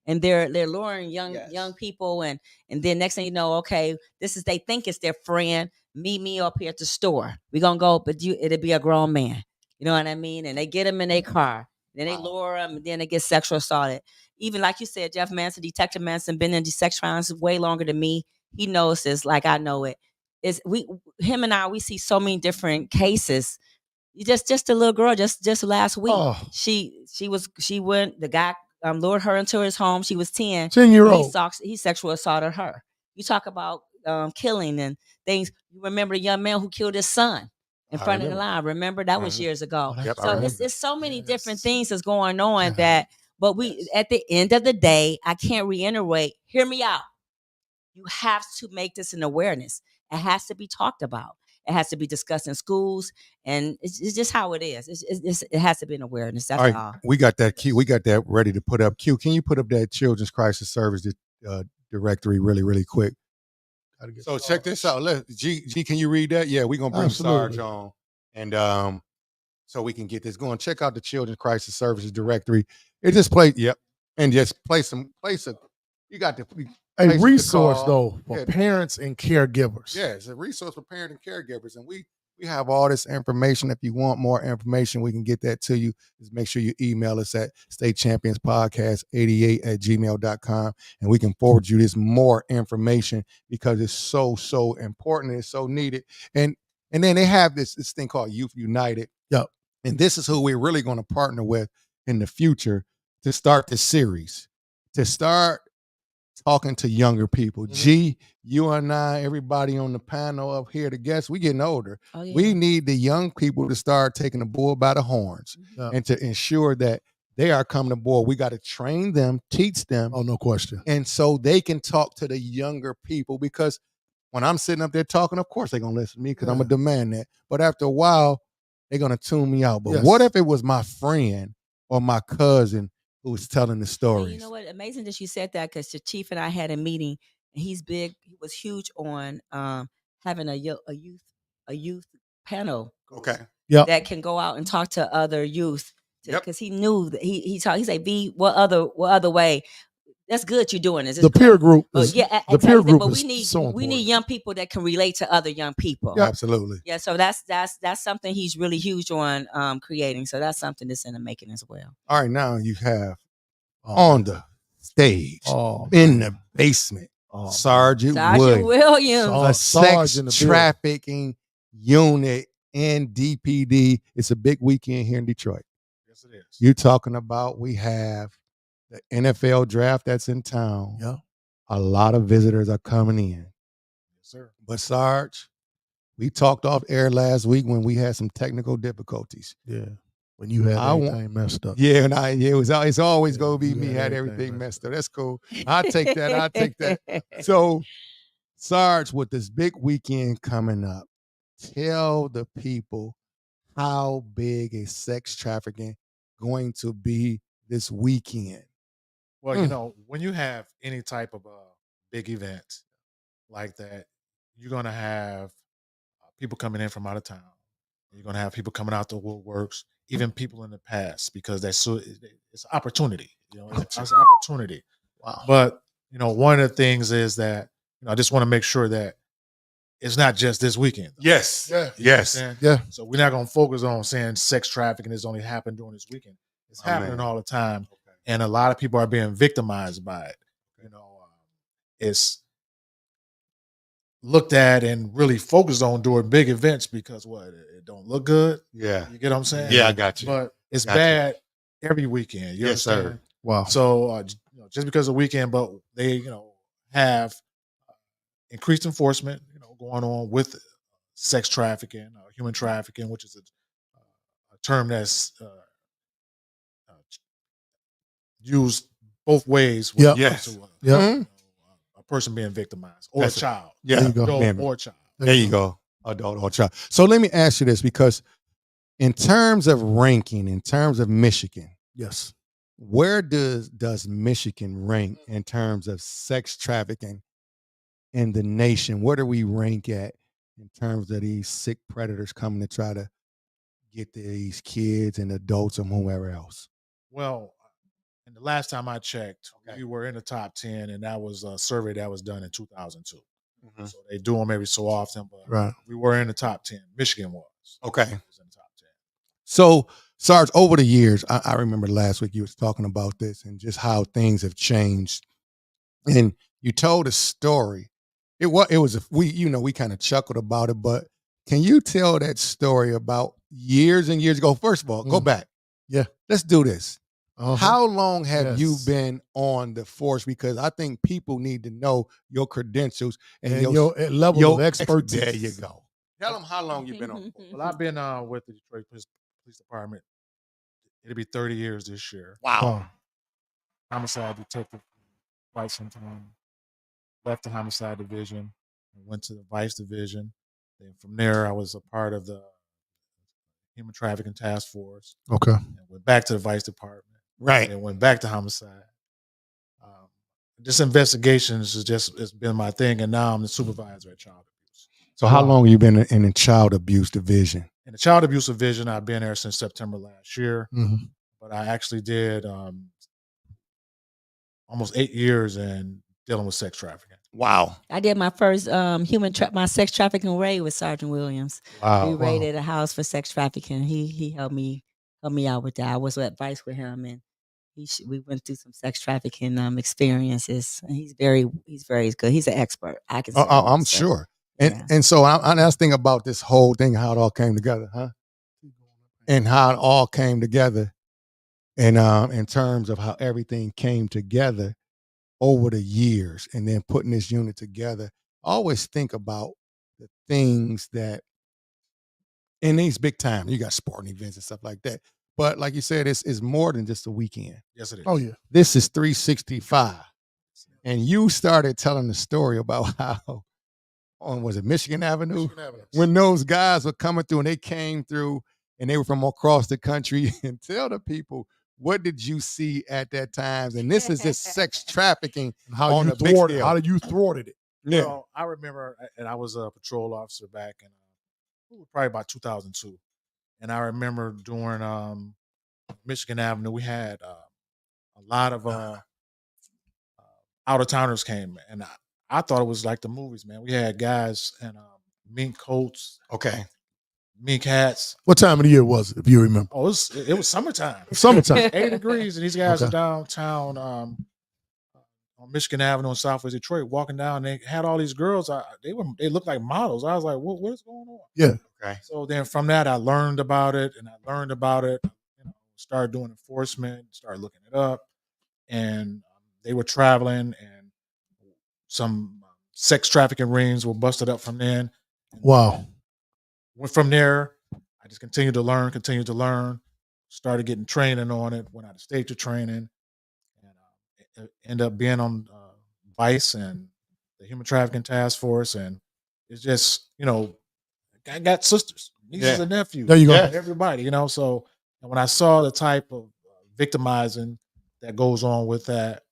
And they're luring young Yes. people, and then next thing you know, okay, this is, they think it's their friend. Meet me up here at the store. We're gonna go, but it'll be a grown man. You know what I mean? And they get them in their car, then they lure them, and then they get sexual assaulted. Even like you said, Jeff Manson, Detective Manson, been in these sex crimes way longer than me. He knows this like I know it. Him and I, we see so many different cases. Just a little girl, just last week, Oh. she went, the guy lured her into his home. She was 10. 10-year-old. He sexual assaulted her. You talk about killing and things. You remember the young man who killed his son in I front of the remember. line. Remember that was Mhm. years ago. Yep, I So remember. it's so many Yes. different things that's going on Yeah. that. But we, Yes. at the end of the day, I can't reiterate. Hear me out. You have to make this an awareness. It has to be talked about. It has to be discussed in schools, and it's just how it is. It has to be an awareness. That's All all. right, we got that Q. We got that ready to put up. Q, can you put up that Children's Crisis Service directory really quick? Gotta get So Sarge. check this out. G, can you read that? Yeah, we're gonna bring Sarge Absolutely. on, and so we can get this going. Check out the Children's Crisis Services directory. It just play, yep, and just place a. You got the A places to resource, call. though, for Yeah. parents and caregivers. Yeah, it's a resource for parents and caregivers, and we have all this information. If you want more information, we can get that to you. Just make sure you email us at statechampionspodcast88@gmail.com, and we can forward you this more information because it's so important. It's so needed. And then they have this thing called Youth United. Yep. And this is who we're really going to partner with in the future to start this series, to start talking to younger people. Mhm. G, you and I, everybody on the panel up here, the guests, we getting older. Oh, yeah. We need the young people to start taking the bull by the horns Yeah. and to ensure that they are coming aboard. We got to train them, teach them, Oh, no question. and so they can talk to the younger people. Because when I'm sitting up there talking, of course they're going to listen to me because I'm going to demand that. But after a while, they're going to tune me out. But Yes. what if it was my friend or my cousin who was telling the And stories? you know what? Amazing that you said that, because the chief and I had a meeting, and he's big. He was huge on having a youth panel Okay. that can go out and talk to other youth, Yep. because he knew that he said, "V, what other way? That's good you're doing this. It's The peer great." group But is, yeah, the exactly. peer group But is so important. we need young people that can relate to other young people. Yeah. Absolutely. Yeah, so that's something he's really huge on creating. So that's something that's in the making as well. All right, now you have Oh, on the stage, oh, in the basement, oh, Sergeant Sergeant Wood, Williams. Oh, a Sarge sex in the building. trafficking unit in DPD. It's a big weekend here in Detroit. Yes, it is. You're talking about, we have the NFL draft that's in town. Yeah. A lot of visitors are coming in. Yes, sir. But Sarge, we talked off air last week when we had some technical difficulties. Yeah. When you had I want- everything messed up. Yeah, and it's always Yeah, gonna be you me had had everything everything messed messed up. That's cool. I'll take that. So, Sarge, with this big weekend coming up, tell the people how big is sex trafficking going to be this weekend. Well, you Mm. know, when you have any type of big event like that, you're going to have people coming in from out of town. You're going to have people coming out the woodworks, even people in the past, because it's opportunity. You know, it's opportunity. Wow. But you know, one of the things is that I just want to make sure that it's not just this weekend. Yes. Yeah. Yes. Understand? Yeah. So we're not going to focus on saying sex trafficking has only happened during this weekend. It's Oh, happening man. all the time, and a lot of people are being victimized by it. You know, it's looked at and really focused on during big events because it don't look good. Yeah. You get what I'm saying? Yeah, I got you. But it's Got you. bad every weekend. You Yes, sir. understand? Wow. So just because of the weekend, but they have increased enforcement going on with sex trafficking, human trafficking, which is a term that's used both ways. Yep. When it comes Yes. to, Yep. Mhm. a person being victimized or That's a it. child, Yeah. There you go. adult Man. or child. There you go. Adult or child. So let me ask you this, because in terms of ranking, in terms of Michigan, Yes. where does Michigan rank in terms of sex trafficking in the nation? Where do we rank at in terms of these sick predators coming to try to get these kids and adults and whoever else? Well, and the last time I checked, Okay. we were in the top 10, and that was a survey that was done in 2002. Mhm. So they do them every so often, but Right. we were in the top 10. Michigan was. Okay. Was in the top 10. So, Sarge, over the years, I remember last week you was talking about this and just how things have changed. And you told a story. We kind of chuckled about it, but can you tell that story about years and years ago? First of all, go back. Yeah. Let's do this. Uh-huh. How long have you Yes. been on the force? Because I think people need to know your credentials and, And your level of expertise. There you go. Tell them how long you've been on the force. Well, I've been with the Detroit Police Department. It'll be 30 years this year. Wow. Homicide detective for quite some time. Left the homicide division and went to the vice division. Then from there, I was a part of the human trafficking task force. Okay. And went back to the vice department. Right. And went back to homicide. Just investigations has been my thing, and now I'm the supervisor at child abuse. So how long have you been in the child abuse division? In the child abuse division, I've been there since September last year. Mhm. But I actually did almost 8 years in dealing with sex trafficking. Wow. I did my first my sex trafficking raid with Sergeant Williams. Wow. We raided a house for sex trafficking. He helped me out with that. I was at vice with him, and we went through some sex trafficking experiences. And he's very good. He's an expert. I can say I'm that, so, sure. yeah. And so I was thinking about this whole thing, how it all came together, huh? And how it all came together, and in terms of how everything came together over the years, and then putting this unit together. I always think about the things that in these big times, you got sporting events and stuff like that. But like you said, it's more than just a weekend. Yes, it is. Oh yeah. This is 365. And you started telling the story about how was it Michigan Avenue? Michigan Avenue. When those guys were coming through and they came through and they were from across the country, and tell the people, what did you see at that time? And this is just sex trafficking How on you a big thwarted? scale. How did you thwarted it? Yeah. Well, I remember, and I was a patrol officer back in probably about 2002. And I remember during Michigan Avenue, we had a lot of out of towners came, and I thought it was like the movies, man. We had guys in mink coats, Okay. mink hats. What time of the year was it, if you remember? Oh, it was summertime. Summertime. 80 degrees, and these guys Okay. are downtown on Michigan Avenue in Southwest Detroit, walking down. They had all these girls. They looked like models. I was like, what is going on? Yeah. Okay. So then from that, I learned about it, and started doing enforcement, started looking it up, and they were traveling, and some sex trafficking rings were busted up from then. Wow. Went from there. I just continued to learn, started getting training on it, went out of state to training, and ended up being on Vice and the Human Trafficking Task Force. And it's just, I got sisters, nieces and nephews. There you go. Everybody, so and when I saw the type of victimizing that goes on with that,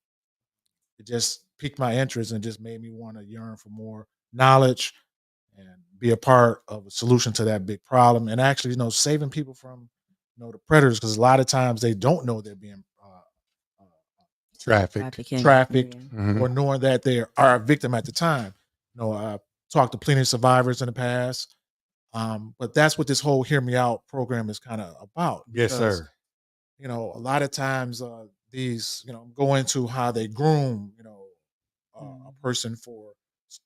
it just piqued my interest and just made me want to yearn for more knowledge and be a part of a solution to that big problem, and actually, saving people from, the predators, because a lot of times they don't know they're being Trafficked. trafficked, Yeah. Mhm. or knowing that they are a victim at the time. I talked to plenty of survivors in the past, but that's what this whole Hear Me Out program is kind of about. Yes, because, sir. A lot of times these, go into how they groom, a person for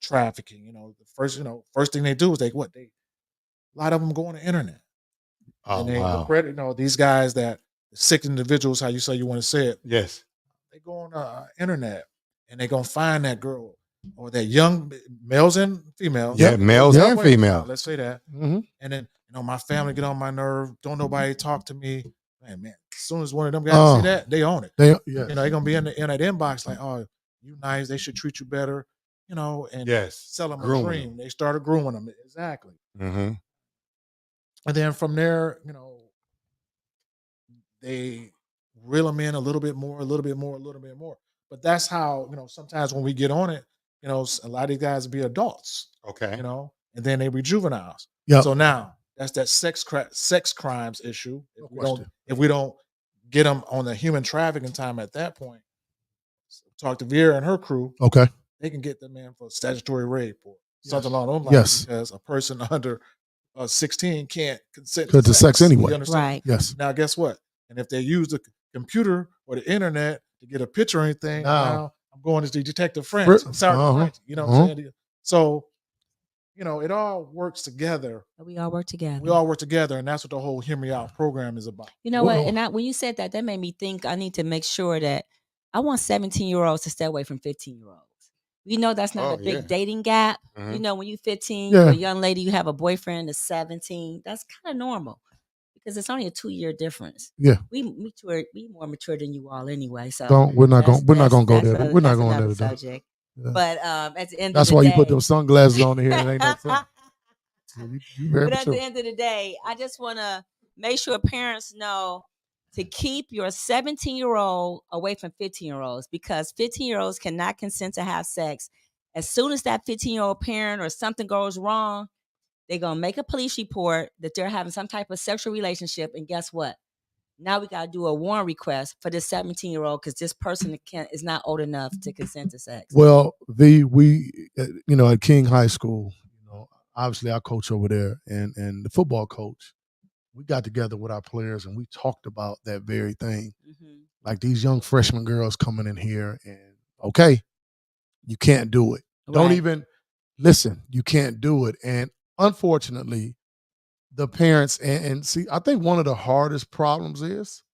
trafficking. The first thing they do is a lot of them go on the internet. Oh, And they wow. these guys that sick individuals, how you say you want to say it, Yes. they go on the internet and they're gonna find that girl or that young males and females. Yeah, males and Well, females. let's say that. Mhm. And then my family get on my nerve. Don't nobody talk to me. Man, as soon as one of them guys see that, they own it. Yeah. They're gonna be in that inbox like, oh, you nice. They should treat you better. And Yes. sell them a Grooming dream. They started grooming them. Exactly. Mm-hmm. And then from there, they reel them in a little bit more. But that's how, sometimes when we get on it, a lot of these guys be adults, Okay. and then they be juveniles. Yep. So now that's that sex crimes issue. No If question. we don't get them on the human trafficking time at that point, talk to Vera and her crew. Okay. They can get them in for statutory rape or Yes. something along those lines. Yes. Because a person under 16 can't consent To sex anyway. You understand? Right. Yes. Now, guess what? And if they use the computer or the internet to get a picture or anything, now I'm going to the Detective French. I'm sorry, French, you know what I'm saying? So, it all works together. We all work together. We all work together, and that's what the whole Hear Me Out program is about. You know what? And when you said that made me think I need to make sure that I want 17-year-olds to stay away from 15-year-olds. You know, that's not a big dating gap. Mhm. You know, when you're 15, you're a young lady, you have a boyfriend that's 17. That's kind of normal because it's only a 2-year difference. Yeah. We more mature than you all anyway. So We're not gonna go there. We're not that's going another there. subject. Yeah. But at the end That's of the why day, you put those sunglasses on here. It ain't no sun. So you very but at mature. the end of the day, I just want to make sure parents know to keep your 17-year-old away from 15-year-olds because 15-year-olds cannot consent to have sex. As soon as that 15-year-old parent or something goes wrong, they're going to make a police report that they're having some type of sexual relationship. And guess what? Now we got to do a warrant request for this 17-year-old because this person is not old enough to consent to sex. Well, we at King High School, obviously I coach over there and the football coach, we got together with our players and we talked about that very thing. Mm-hmm. Like these young freshman girls coming in here and, okay, you can't do it. Right. Don't even listen. You can't do it. And unfortunately, the parents, and see, I think one of the hardest problems is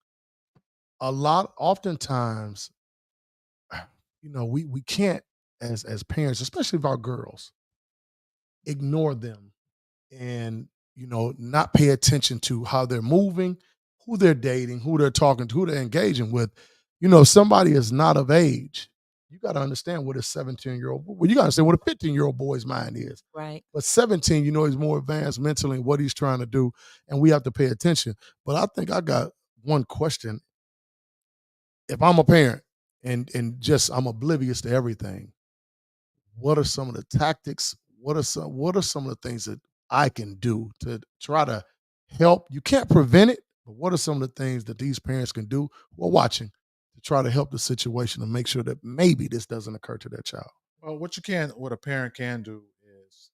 oftentimes, we can't, as parents, especially of our girls, ignore them and, not pay attention to how they're moving, who they're dating, who they're talking to, who they're engaging with. If somebody is not of age, you got to understand what a 17-year-old, well, you got to understand what a 15-year-old boy's mind is. Right. But 17, he's more advanced mentally in what he's trying to do, and we have to pay attention. But I think I got one question. If I'm a parent and just I'm oblivious to everything, what are some of the tactics? What are some of the things that I can do to try to help? You can't prevent it, but what are some of the things that these parents can do who are watching to try to help the situation and make sure that maybe this doesn't occur to their child? Well, what a parent can do is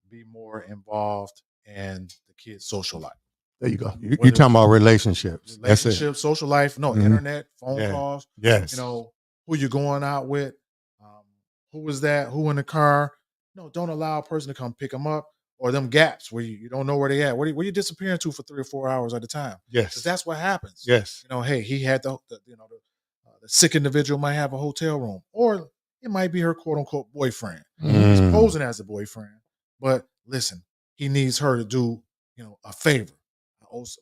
be more involved in the kid's social life. There you go. You're talking about relationships. That's it. Social life, internet, phone calls. Yes. Who you're going out with, who was that, who in the car. No, don't allow a person to come pick them up or them gaps where you don't know where they at. Where you disappearing to for 3 or 4 hours at a time. Yes. 'Cause that's what happens. Yes. Hey, he had the sick individual might have a hotel room, or it might be her quote unquote boyfriend. He's posing as a boyfriend, but listen, he needs her to do a favor.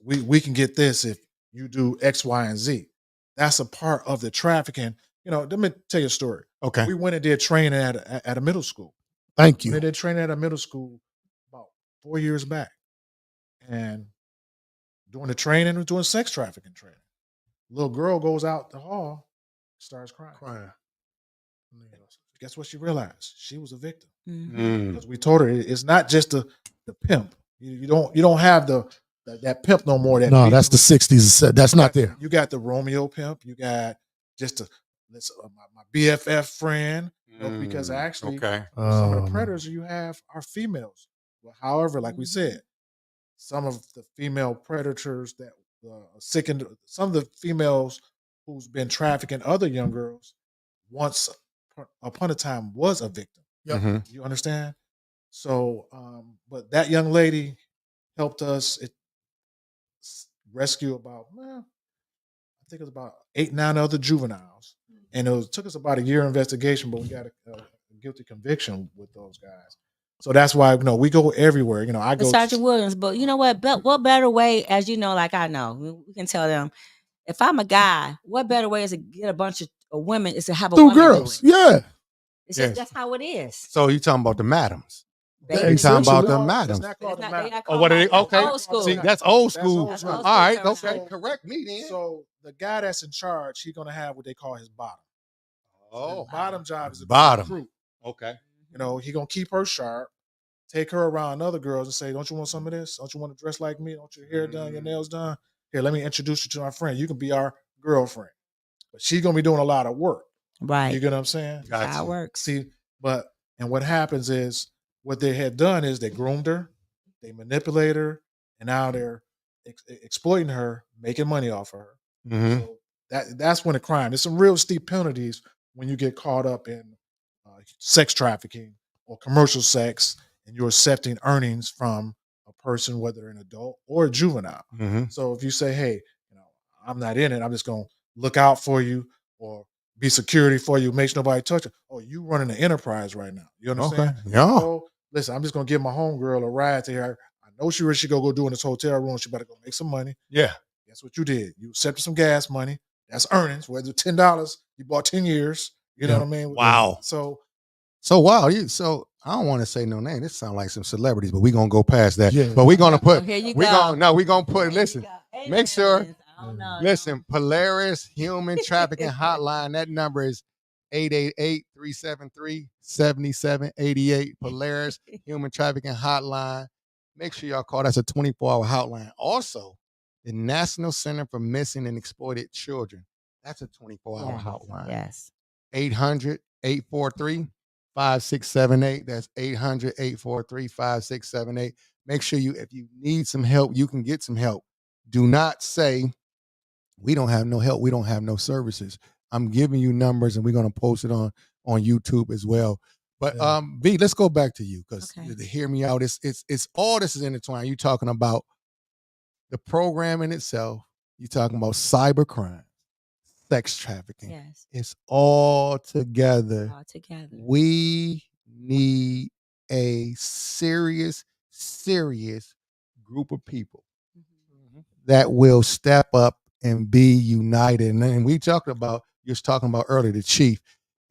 We can get this if you do X, Y, and Z. That's a part of the trafficking. Let me tell you a story. Okay. We went and did training at a middle school. Thank you. We did training at a middle school about 4 years back, and during the training, we're doing sex trafficking training. Little girl goes out the hall, starts crying. Guess what she realized? She was a victim. Mm-hmm. Because we told her it's not just the pimp. You don't have that pimp no more. No, that's the 60s. That's not there. You got the Romeo pimp. You got just my BFF friend. Because actually, some of the predators you have are females. Well, however, like we said, some of the female predators that sickened, some of the females who's been trafficking other young girls once upon a time was a victim. Yep. Mm-hmm. You understand? So, but that young lady helped us rescue about, I think it was about 8-9 other juveniles. And it took us about a year investigation, but we got a guilty conviction with those guys. So that's why we go everywhere. I go. Sergeant Williams, but you know what? What better way, as you know, like I know, we can tell them, if I'm a guy, what better way is to get a bunch of women is to have a Two woman girls. do it. Yeah. It's just that's how it is. So you talking about the madams? Basically. You talking about the It's madams? not called the They madam. got Oh, what are they? called Okay. old school. See, that's old school. That's old school All right. terminology. Okay. Correct me then. So the guy that's in charge, he's gonna have what they call his bottom. Oh, His bottom job is to Bottom. recruit. Okay. You know, he gonna keep her sharp, take her around other girls and say, "Don't you want some of this? Don't you want to dress like me? Don't your hair done, your nails done? Here, let me introduce you to my friend. You can be our girlfriend." But she's gonna be doing a lot of work. Right. You get what I'm saying? Got How it you. works. See, and what happens is what they had done is they groomed her, they manipulate her, and now they're exploiting her, making money off of her. Mhm. So that's when a crime. There's some real steep penalties when you get caught up in sex trafficking or commercial sex, and you're accepting earnings from a person, whether an adult or a juvenile. Mhm. So if you say, "Hey, you know, I'm not in it. I'm just gonna look out for you or be security for you, make sure nobody touch it." Oh, you running an enterprise right now. You understand? Okay. Yeah. So listen, I'm just gonna give my homegirl a ride to here. I know she should go do in this hotel room. She better go make some money. Yeah. Guess what you did? You accepted some gas money. That's earnings. Whether $10, you bought 10 years. You know Yeah. what I mean? Wow. So wow. So I don't want to say no name. This sounds like some celebrities, but we're gonna go past that. Yeah. But we're gonna Oh, put here you we're go. gonna no, we're gonna put Here you listen. go. Hey, make sure- Evans. I don't know. Listen, Polaris Human Trafficking Hotline. That number is 888-373-7788. Polaris Human Trafficking Hotline. Make sure y'all call. That's a 24-hour hotline. Also, the National Center for Missing and Exploited Children. That's a 24-hour Yes. hotline. Yes. 800-843-5678. That's 800-843-5678. Make sure if you need some help, you can get some help. Do not say, "We don't have no help. We don't have no services." I'm giving you numbers, and we're going to post it on YouTube as well. But Yeah. V, let's go back to you because Okay. to hear me out, it's all this is intertwined. You talking about the program in itself. You talking about cybercrime, sex trafficking. Yes. It's all together. All together. We need a serious group of people that will step up and be united. And we talked about, you was talking about earlier, the chief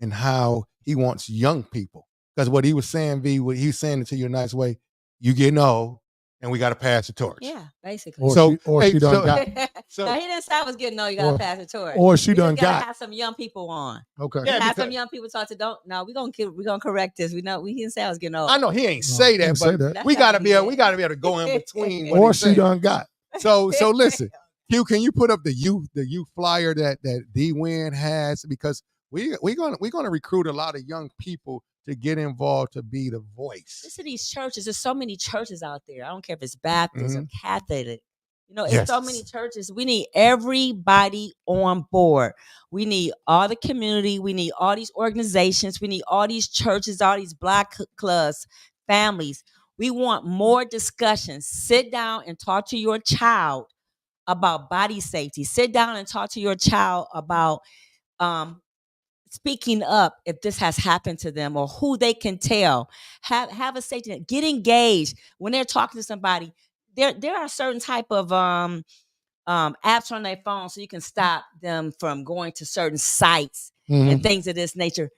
and how he wants young people. Because what he was saying, V, what he was saying it to you a nice way, you getting old and we got to pass the torch. Yeah, basically. Or So, she done got. so- no, he didn't say I was getting old. You gotta Or- pass the torch. Or she We done just gotta got. have some young people on. Okay. Yeah, have some because- young people talk to. We're gonna correct this. We didn't say I was getting old. I know he ain't No, say he that, didn't but say that. That's we not gotta what be he able, said. to go in between. what Or he she said. done got. So listen, Q, can you put up the youth flyer that D-Win has? Because we're gonna recruit a lot of young people to get involved to be the voice. Listen to these churches. There's so many churches out there. I don't care if it's Baptist or Catholic. You know, it's so many Yes. churches. We need everybody on board. We need all the community. We need all these organizations. We need all these churches, all these black clubs, families. We want more discussions. Sit down and talk to your child about body safety. Sit down and talk to your child about speaking up if this has happened to them or who they can tell. Have a safety net. Get engaged when they're talking to somebody. There are certain type of apps on their phone so you can stop them from going to certain sites and things of this nature.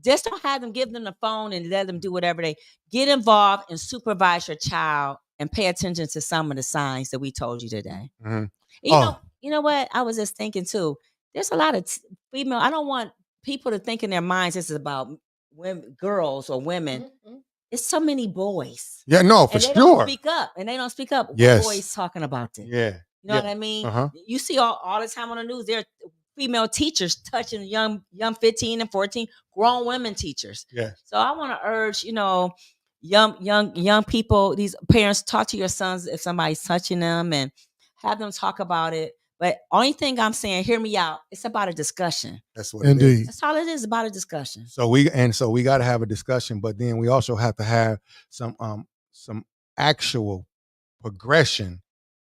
Just don't have them, give them the phone and let them do whatever they get involved and supervise your child and pay attention to some of the signs that we told you today. Mhm. You know what? I was just thinking too. There's a lot of female. I don't want people to think in their minds this is about women, girls or women. It's so many boys. Yeah, no, for And they sure. don't speak up. And they don't speak up. Yes. What boys talking about this? Yeah. You know Yeah. what I mean? Uh-huh. You see all the time on the news, there are female teachers touching young 15 and 14 grown women teachers. Yeah. So I want to urge, young people, these parents, talk to your sons if somebody's touching them and have them talk about it. But only thing I'm saying, hear me out, it's about a discussion. That's what it is. Indeed. That's all it is, about a discussion. So we got to have a discussion, but then we also have to have some actual progression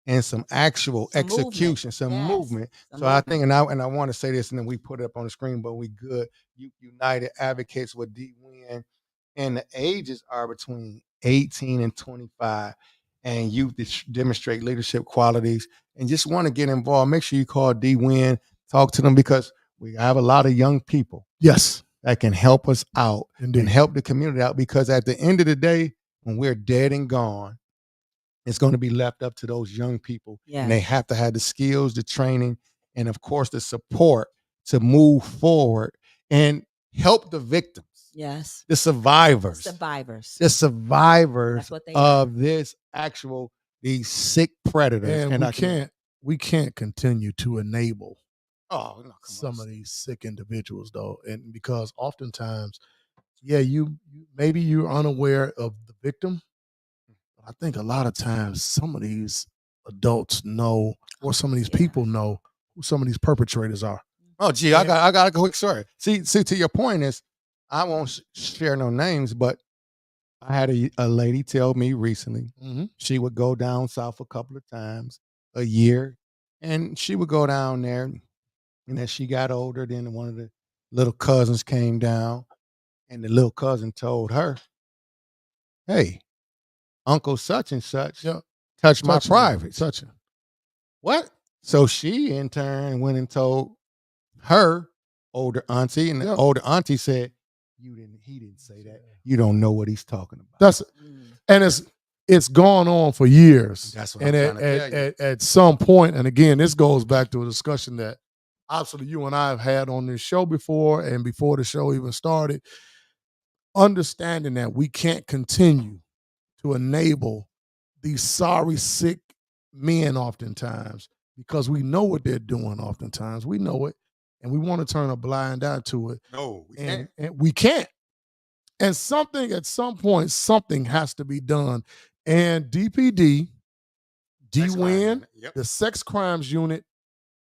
and some actual Some movement. execution, some Yes. movement. Some So I movement. think, and I want to say this, and then we put it up on the screen, but we good. United Advocates with D-Win, and the ages are between 18 and 25, and youth demonstrate leadership qualities and just want to get involved. Make sure you call D-Win, talk to them, because we have a lot of young people Yes. that can help us out Indeed. and help the community out, because at the end of the day, when we're dead and gone, it's going to be left up to those young people. Yeah. And they have to have the skills, the training, and of course the support to move forward and help the victims. Yes. The survivors. Survivors. The survivors That's what they are. of these sick predators. And we can't continue to enable Oh, no, come some on. of these sick individuals though, and because oftentimes, yeah, maybe you're unaware of the victim. I think a lot of times some of these adults know, or some of these people know who some of these perpetrators are. Oh, gee, I got a quick story. See, to your point is, I won't share no names, but I had a lady tell me recently she would go down south a couple of times a year, and she would go down there, and as she got older, then one of the little cousins came down, and the little cousin told her, "Hey, Uncle such and such touched my privates." Touching. What? So she in turn went and told her older auntie, and the older auntie said, he didn't say that. You don't know what he's talking about. And it's gone on for years. That's what and I'm trying to tell you. at some point, and again, this goes back to a discussion that obviously you and I have had on this show before, and before the show even started, understanding that we can't continue to enable these sorry, sick men oftentimes, because we know what they're doing oftentimes. We know it, and we want to turn a blind eye to it. No, we and, can't. and we can't. And at some point, something has to be done. And DPD, DWIN, the Sex Crimes Unit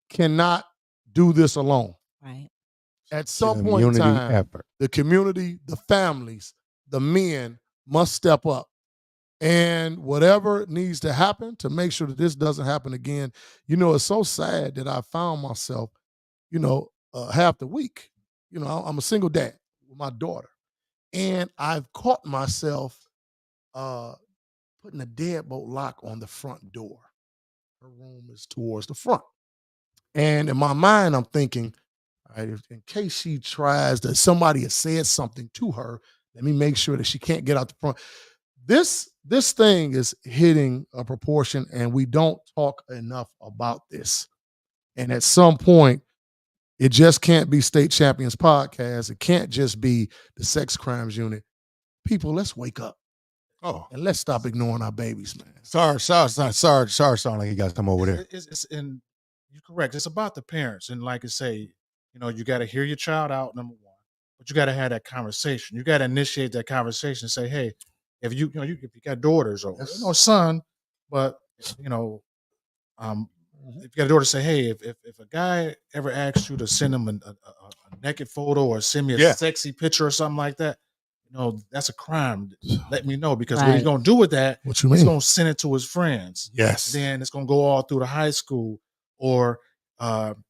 cannot do this alone. Right. At some point in Community time, effort. the community, the families, the men must step up. And whatever needs to happen to make sure that this doesn't happen again. It's so sad that I found myself, half the week. I'm a single dad with my daughter. And I've caught myself putting a deadbolt lock on the front door. Her room is towards the front. And in my mind, I'm thinking, all right, in case she tries that somebody has said something to her, let me make sure that she can't get out the front. This thing is hitting a proportion, and we don't talk enough about this. And at some point, it just can't be State Champions Podcast. It can't just be the Sex Crimes Unit. People, let's wake up. Oh, and let's stop ignoring our babies, man. Sorry, sound like you guys come over there. And you're correct. It's about the parents, and like I say, you got to hear your child out, number one, but you got to have that conversation. You got to initiate that conversation and say, hey, if you if you got daughters or son, but if you got a daughter, say, hey, if a guy ever asks you to send him a naked photo or send me a sexy picture or something like that, that's a crime. Let me know, because what he's gonna do with that, what you mean? He's gonna send it to his friends. Yes. Then it's gonna go all through the high school, or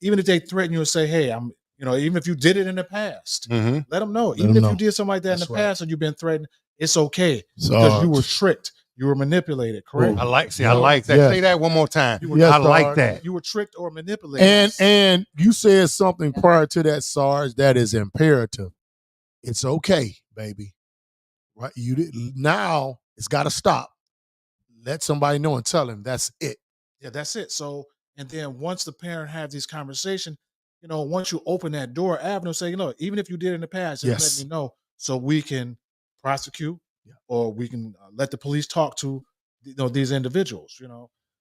even if they threaten you and say, hey, I'm, even if you did it in the past, let them know. Even if you did something like that in the past and you've been threatened, it's okay, because you were tricked. You were manipulated, correct? I like that. Say that one more time. Yes, I like that. You were tricked or manipulated. And you said something prior to that, Sarge, that is imperative. It's okay, baby. Right? Now it's got to stop. Let somebody know and tell him that's it. Yeah, that's it. So, and then once the parent has these conversations, once you open that door avenue, say, even if you did in the past, just let me know so we can prosecute, or we can let the police talk to these individuals.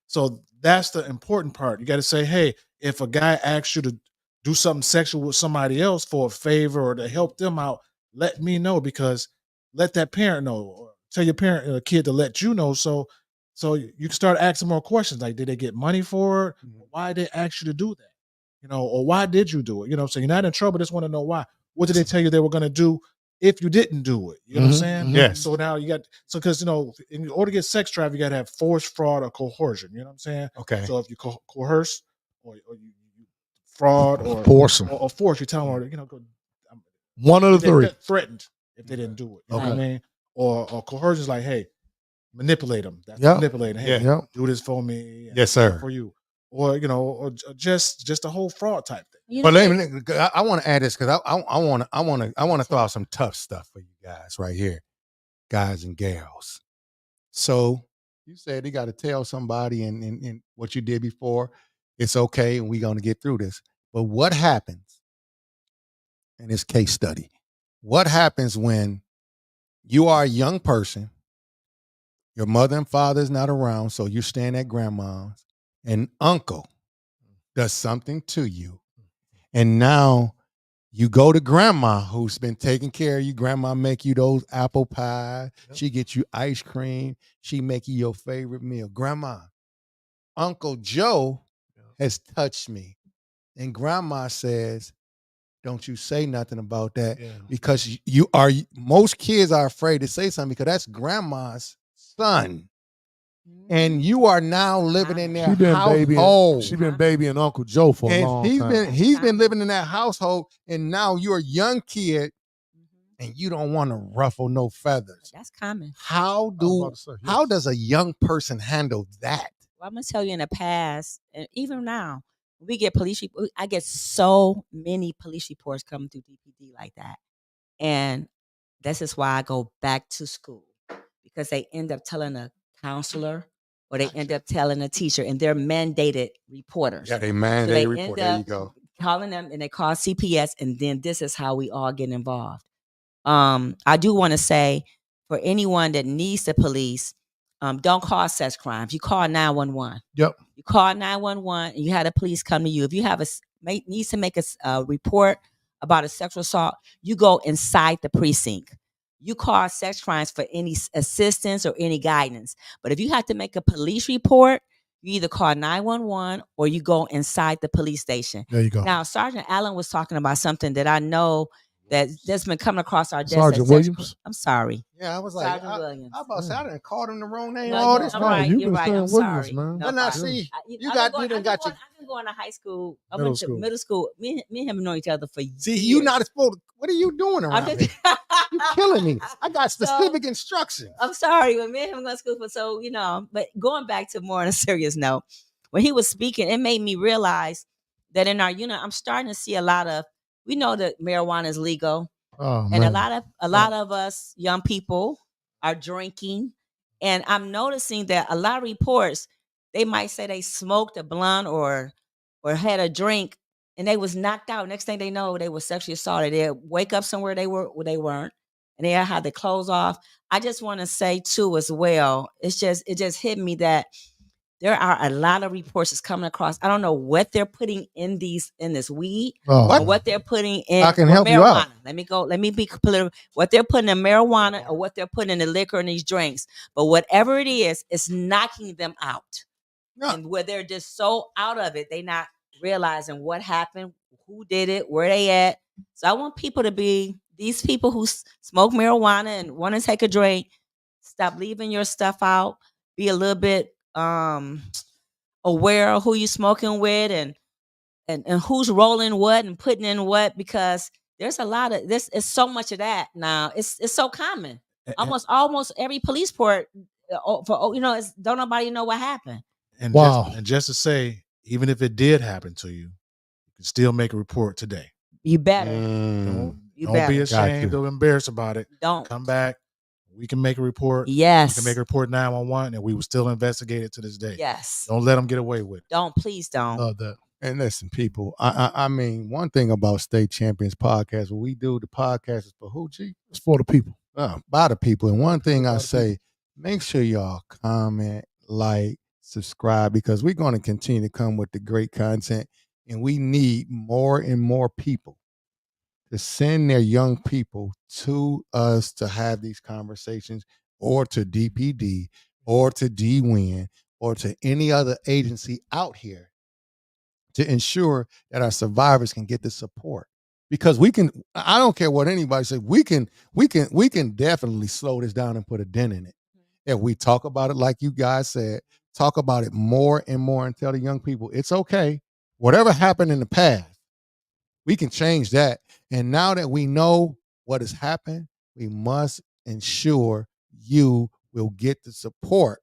So that's the important part. You got to say, hey, if a guy asks you to do something sexual with somebody else for a favor or to help them out, let me know, because let that parent know, or tell your parent, a kid, to let you know, so you can start asking more questions, like, did they get money for it? Why did they ask you to do that? Or why did you do it? So you're not in trouble. Just want to know why. What did they tell you they were going to do if you didn't do it? You know what I'm saying? Yes. So now you got, because in order to get sex trafficking, you got to have force, fraud, or coercion. You know what I'm saying? Okay. So if you coerce, or you fraud, or force them, or force, you tell them, go. One of the three. Threatened if they didn't do it. You know Okay. what I mean? Or coercion is like, hey, manipulate them. That's Yep. manipulating. Hey, Yep. do this for me. Yes, sir. For you. Or or just a whole fraud type thing. But I want to add this, because I want to throw out some tough stuff for you guys right here, guys and gals. So you said you got to tell somebody and what you did before. It's okay, and we're going to get through this. But what happens in this case study what happens when you are a young person, your mother and father is not around, so you're staying at grandma's, and uncle does something to you, and now you go to grandma who's been taking care of you. Grandma make you those apple pie. Yep. She get you ice cream. She make you your favorite meal. Grandma, Uncle Joe has touched me. And grandma says, don't you say nothing about that, Yeah. because most kids are afraid to say something because that's grandma's son. And you are now living in their She been household. babying Uncle Joe for a And long he's time. been living in that household, and now you're a young kid and you don't want to ruffle no feathers. That's common. How does a young person handle that? Well, I'm gonna tell you, in the past, and even now, we get I get so many police reports coming through DPD like that, and this is why I go back to school, because they end up telling a counselor or they end up telling a teacher, and they're mandated reporters. Yeah, they So mandated they report. end There you up go. calling them, and they call CPS, and then this is how we all get involved. I do want to say, for anyone that needs the police, don't call sex crimes. You call 911. Yep. You call 911 and you have the police come to you. If you have needs to make a report about a sexual assault, you go inside the precinct. You call sex crimes for any assistance or any guidance. But if you have to make a police report, you either call 911 or you go inside the police station. There you go. Now, Sergeant Allen was talking about something that I know that's been coming across our desk. Sergeant Williams? I'm sorry. Yeah, I was like, Sergeant Williams. I about to say I done called him the wrong name No, all no, this I'm time. right. You've You're been right. saying I'm Williams, sorry. man. But now, sorry. see, I've been going to high school. I went to middle school. Me and him know each other for years. See, you not supposed to, what are you doing around I'm me? just, You killing me. I got specific instructions. I'm sorry, but me and him going to school for but going back to more on a serious note, when he was speaking, it made me realize that in our unit, I'm starting to see a lot of, we know that marijuana is legal. Oh, And man. a lot of us young people are drinking. And I'm noticing that a lot of reports, they might say they smoked a blunt or had a drink and they was knocked out. Next thing they know, they were sexually assaulted. They wake up somewhere they weren't, and they had their clothes off. I just want to say too as well, it just hit me that there are a lot of reports that's coming across. I don't know what they're putting in this weed, or what they're putting in I can help marijuana. you out. Let me be clear. What they're putting in marijuana or what they're putting in the liquor and these drinks. But whatever it is, it's knocking them out. No. And where they're just so out of it, they not realizing what happened, who did it, where they at. So I want people to be, these people who smoke marijuana and want to take a drink, stop leaving your stuff out. Be a little bit aware of who you're smoking with and who's rolling what and putting in what, because there's a lot of this. It's so much of that now. It's so common. Almost every police report don't nobody know what happened. And Wow. just to say, even if it did happen to you, you can still make a report today. You better. Mm. Don't be ashamed or embarrassed about it. Don't. Come back. We can make a report. Yes. We can make a report 911, and we will still investigate it to this day. Yes. Don't let them get away with it. Please don't. Love that. And listen, people, I mean, one thing about State Champions Podcast, what we do, the podcast is for who, G? It's for the people. By the people. And one thing I say, make sure y'all comment, like, subscribe, because we're going to continue to come with the great content. And we need more and more people to send their young people to us to have these conversations, or to DPD, or to DWIN, or to any other agency out here, to ensure that our survivors can get the support. Because I don't care what anybody says, we can definitely slow this down and put a dent in it. If we talk about it like you guys said, talk about it more and more, and tell the young people it's okay. Whatever happened in the past, we can change that. And now that we know what has happened, we must ensure you will get the support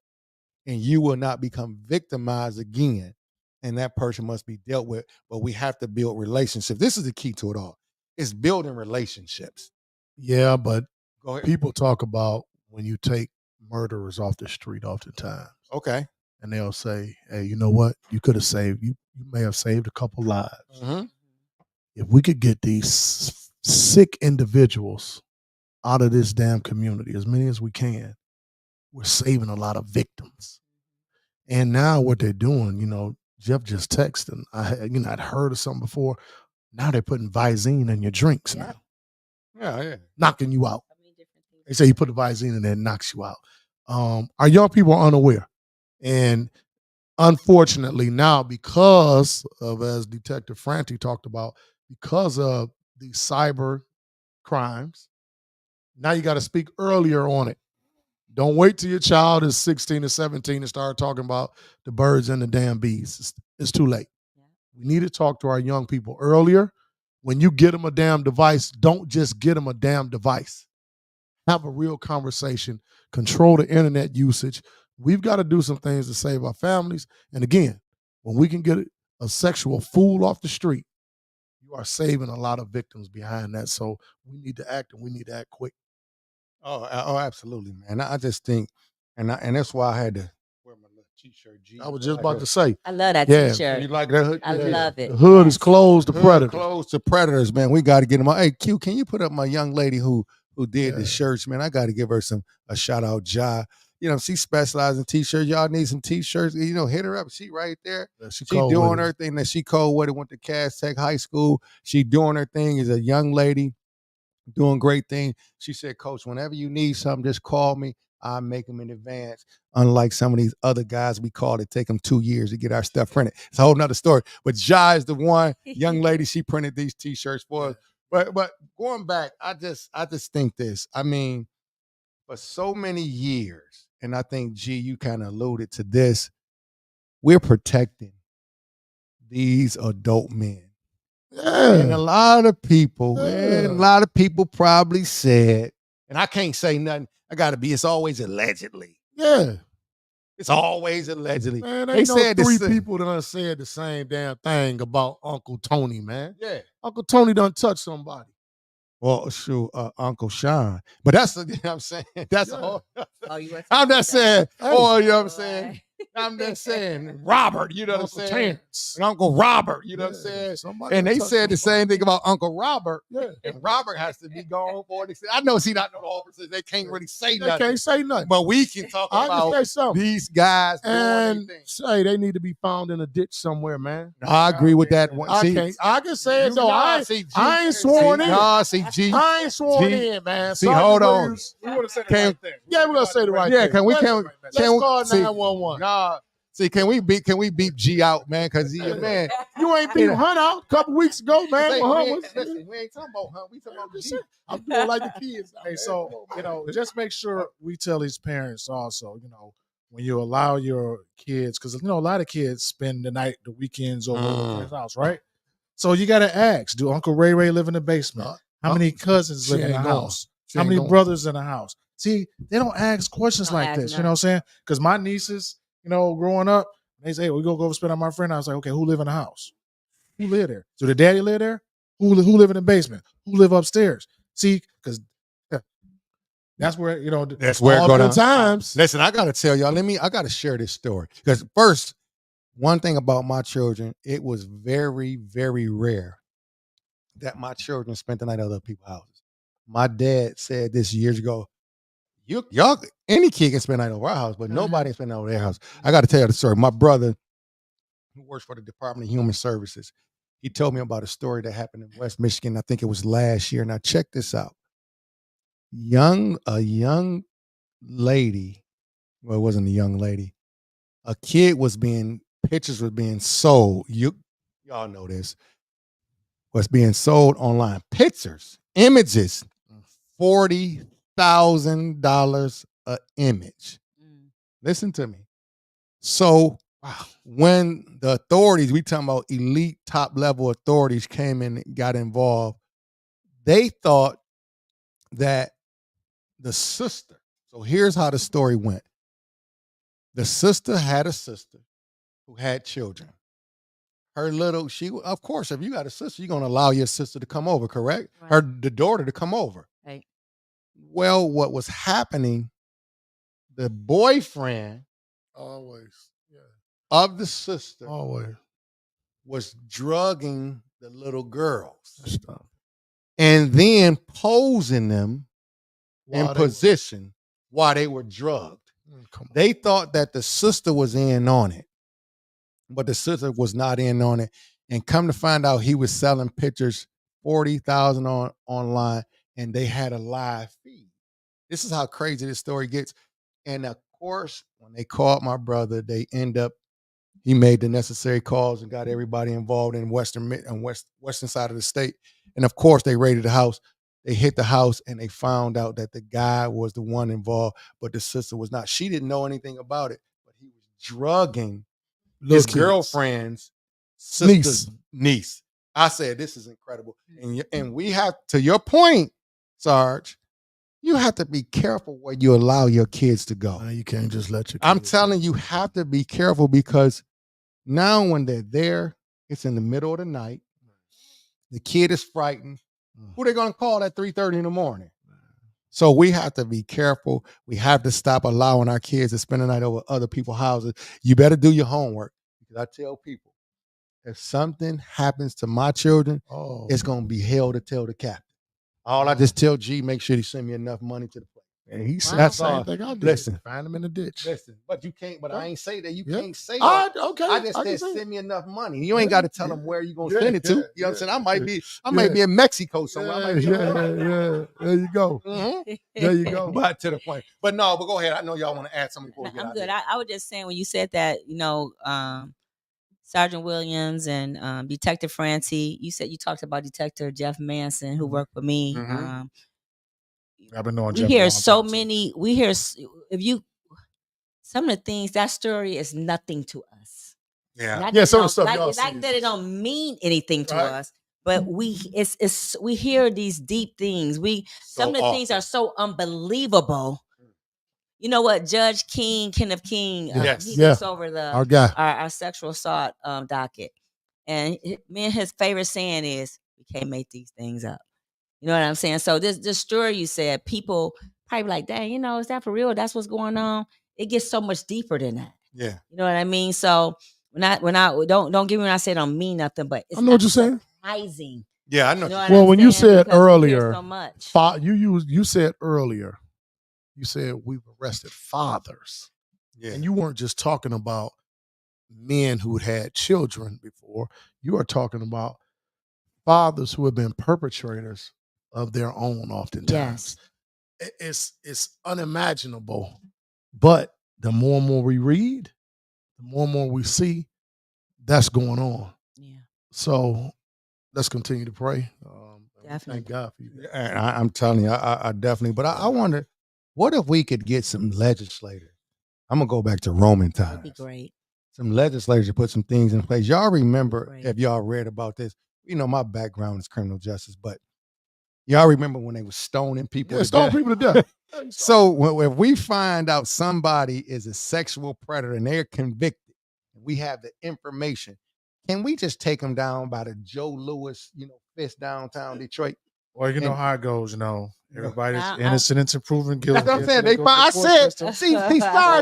and you will not become victimized again. And that person must be dealt with. But we have to build relationships. This is the key to it all. It's building relationships. Yeah, but Go ahead. people talk about when you take murderers off the street oftentimes. Okay. And they'll say, hey, you know what? You could have saved, you may have saved a couple lives. Mm-hmm. If we could get these sick individuals out of this damn community, as many as we can. We're saving a lot of victims. And now what they're doing, Jeff just texted, and I'd heard of something before. Now they're putting Visine in your drinks now, Yeah. knocking you out. They say you put the Visine in there, it knocks you out. Our young people are unaware. And unfortunately now, because of, as Detective Franti talked about, because of the cyber crimes, now you got to speak earlier on it. Don't wait till your child is 16 or 17 and start talking about the birds and the damn bees. It's too late. We need to talk to our young people earlier. When you get them a damn device, don't just get them a damn device. Have a real conversation. Control the internet usage. We've got to do some things to save our families. And again, when we can get a sexual fool off the street, you are saving a lot of victims behind that. So we need to act, and we need to act quick. Oh, absolutely, man. I just think, and that's why I had to wear my little T-shirt. I was just about to say. I love that Yeah. T-shirt. You like that hood? I love it. The hood is closed to Hood predators. closed to predators, man. We got to get them out. Hey, Q, can you put up my young lady who did the Yeah. shirts, man? I got to give her a shout out, Ja. She specializes in T-shirts. Y'all need some T-shirts. Hit her up. She right there. Yeah, She cold doing with it. her thing. That she cold with it. Went to Cass Tech High School. She doing her thing as a young lady. Doing great thing. She said, Coach, whenever you need something, just call me. I make them in advance. Unlike some of these other guys we call it take them 2 years to get our stuff printed. It's a whole nother story. But Ja is the one young lady. She printed these T-shirts for us. But going back, I just think this. I mean, for so many years, and I think G, you kind of alluded to this. We're protecting these adult men. And a lot of people, man, a lot of people probably said, and I can't say nothing. It's always allegedly. Yeah. It's always allegedly. Man, They ain't no said the three sa- people that done said the same damn thing about Uncle Tony, man. Yeah. Uncle Tony done touched somebody. Well, sure, Uncle Sean. But that's, you know what I'm saying? That's Yeah. all. Oh, you were I'm not saying, Hey. oh, you know what I'm saying? I'm just saying, Robert, you know what I'm Uncle saying? Terrence. And Uncle Robert, you know what I'm Yeah, saying? somebody And done they touched said the somebody. same thing about Uncle Robert. Yeah. And Robert has to be gone for it. I know he not no officers. They can't really say They nothing. can't say nothing. But we can talk I can about say something. these guys doing And their thing. say they need to be found in a ditch somewhere, man. I agree with that one. I See, can't. I can say it you though. know, I see, G, ain't sworn see, in. Nah, see, G. ain't sworn G. in, man. See, Sergeant hold on. Williams, We want to say the Can- right thing. Yeah, we're gonna say the right Yeah, thing. can we Let's call see, 911. Nah, see, can we beat G out, man? Because he a man. You ain't beat Hunt out a couple weeks ago, man. Say, when we Hunt ain't- was- listen, we ain't talking about Hunt. We talking about G. I'm doing like the kids. out Hey, there. so just make sure we tell these parents also, when you allow your kids, because a lot of kids spend the weekends over at his house, right? So you got to ask: do Uncle Ray live in the basement? How many cousins she live in the ain't going. house? She How ain't many going. brothers in the house? See, they don't ask questions Don't like ask this. You none. know what I'm saying? Because my nieces, growing up, they say, hey, we go spend on my friend. I was like, okay, who live in the house? Who live there? So the daddy live there? Who live in the basement? Who live upstairs? See, because that's where, That's where it All go the down. times. Listen, I gotta tell y'all. I gotta share this story because first, one thing about my children, it was very, very rare that my children spent the night at other people's houses. My dad said this years ago. Y'all, any kid can spend the night over our house, but nobody can spend the night over their house. I got to tell you the story. My brother, who works for the Department of Human Services, he told me about a story that happened in West Michigan. I think it was last year. Now check this out. A young lady, well, it wasn't a young lady. A kid pictures were being sold. Y'all know this. Was being sold online. Pictures, images, $40,000 an image. Listen to me. So when the authorities, we talking about elite top level authorities came in and got involved, they thought that the sister, so here's how the story went. The sister had a sister who had children. Of course, if you got a sister, you're going to allow your sister to come over, correct? Right. The daughter to come over. Right. Well, what was happening, the boyfriend Always. Yeah. of the sister Always. was drugging the little girls. Stop. and then posing them in While they were- position while they were drugged. Come on. They thought that the sister was in on it, but the sister was not in on it. And come to find out, he was selling pictures, 40,000 online, and they had a live feed. This is how crazy this story gets. And of course, when they called my brother, he made the necessary calls and got everybody involved in western side of the state. And of course, they raided the house. They hit the house and they found out that the guy was the one involved, but the sister was not. She didn't know anything about it, but he was drugging Little his kids. girlfriend's sister's niece. I said, this is incredible. And we have, to your point, Sarge, you have to be careful where you allow your kids to go. Now you can't just let your I'm kids- telling you, have to be careful, because now when they're there, it's in the middle of the night. The kid is frightened. Who they going to call at 3:30 in the morning? So we have to be careful. We have to stop allowing our kids to spend the night over other people's houses. You better do your homework, because I tell people, if something happens to my children, Oh, it's going to be hell to tell the captain. All I just tell G, make sure he send me enough money to the place. and he said Wow. the same thing I did. Listen. Find him in the ditch. Listen, but you can't, but I ain't say that. You Yeah. can't say I, that. okay. I just can said, say it. send me enough money. You ain't Yeah, got to tell them yeah. where you gonna Yeah, send it to. yeah, You know what I'm saying? I might yeah. be in Mexico somewhere. I Yeah, might be yeah. There you go. Mhm. There you go. But to the point. But no, but go ahead. I know y'all want to add something before we get I'm out good. there. I was just saying, when you said that, Sergeant Williams and Detective Francie, you talked about Detective Jeff Manson, who worked with me. Mhm. I've been knowing We Jeff a hear long so time, too. many. Some of the things, that story is nothing to us. Yeah. Not Yeah, that some it of the stuff don't- y'all like, see like is that it just- don't mean anything to Right. us, but we hear these deep things. Some of the things often. are so unbelievable. You know what, Judge King, Kenneth King, Yes. he Yeah. looks over Our guy. our sexual assault me and his favorite saying is, "We can't make these things up." You know what I'm saying? So this story you said, people probably like, "Dang, is that for real? That's what's going on." It gets so much deeper than that. Yeah. You know what I mean? So when I don't get me when I say it don't mean nothing, but it's I know what you're saying. surprising. Yeah, I know. You know what Well, I'm when you saying? said Because we hear earlier, so much. You said earlier, you said we've arrested fathers. Yeah. And you weren't just talking about men who had children before. You are talking about fathers who have been perpetrators of their own oftentimes. It's unimaginable. But the more and more we read, the more and more we see, that's going on. Yeah, So let's continue to pray. Definitely. Thank God for you. And I'm telling you, I definitely. But I wonder, what if we could get some legislators? I'm gonna go back to Roman that'd be times. great. Some legislators to put some things in place. Y'all remember, Right. if y'all read about this, my background is criminal justice, but y'all remember when they were stoning people? Yeah, to stone death? people to death. So if we find out somebody is a sexual predator and they're convicted, we have the information, can we just take them down by the Joe Louis, fist downtown Detroit? Well, you know And- how it goes. Everybody's I- innocent until proven guilty. That's what I'm saying. They go I to court system. said,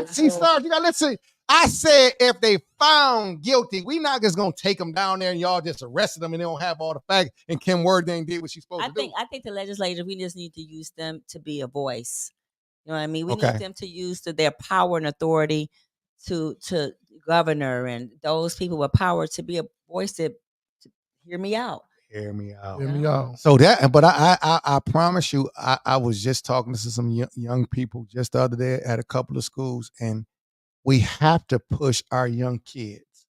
see, Sarge, you gotta listen. I said, if they found guilty, we not just gonna take them down there and y'all just arrested them and they don't have all the facts. And Kim Worthing did what she's supposed I to think do. the legislators, we just need to use them to be a voice. You know what I mean? We Okay. need them to use their power and authority to governor and those people with power to be a voice to hear me out. Hear me out. Hear me out. So but I promise you, I was just talking to some young people just the other day at a couple of schools, and we have to push our young kids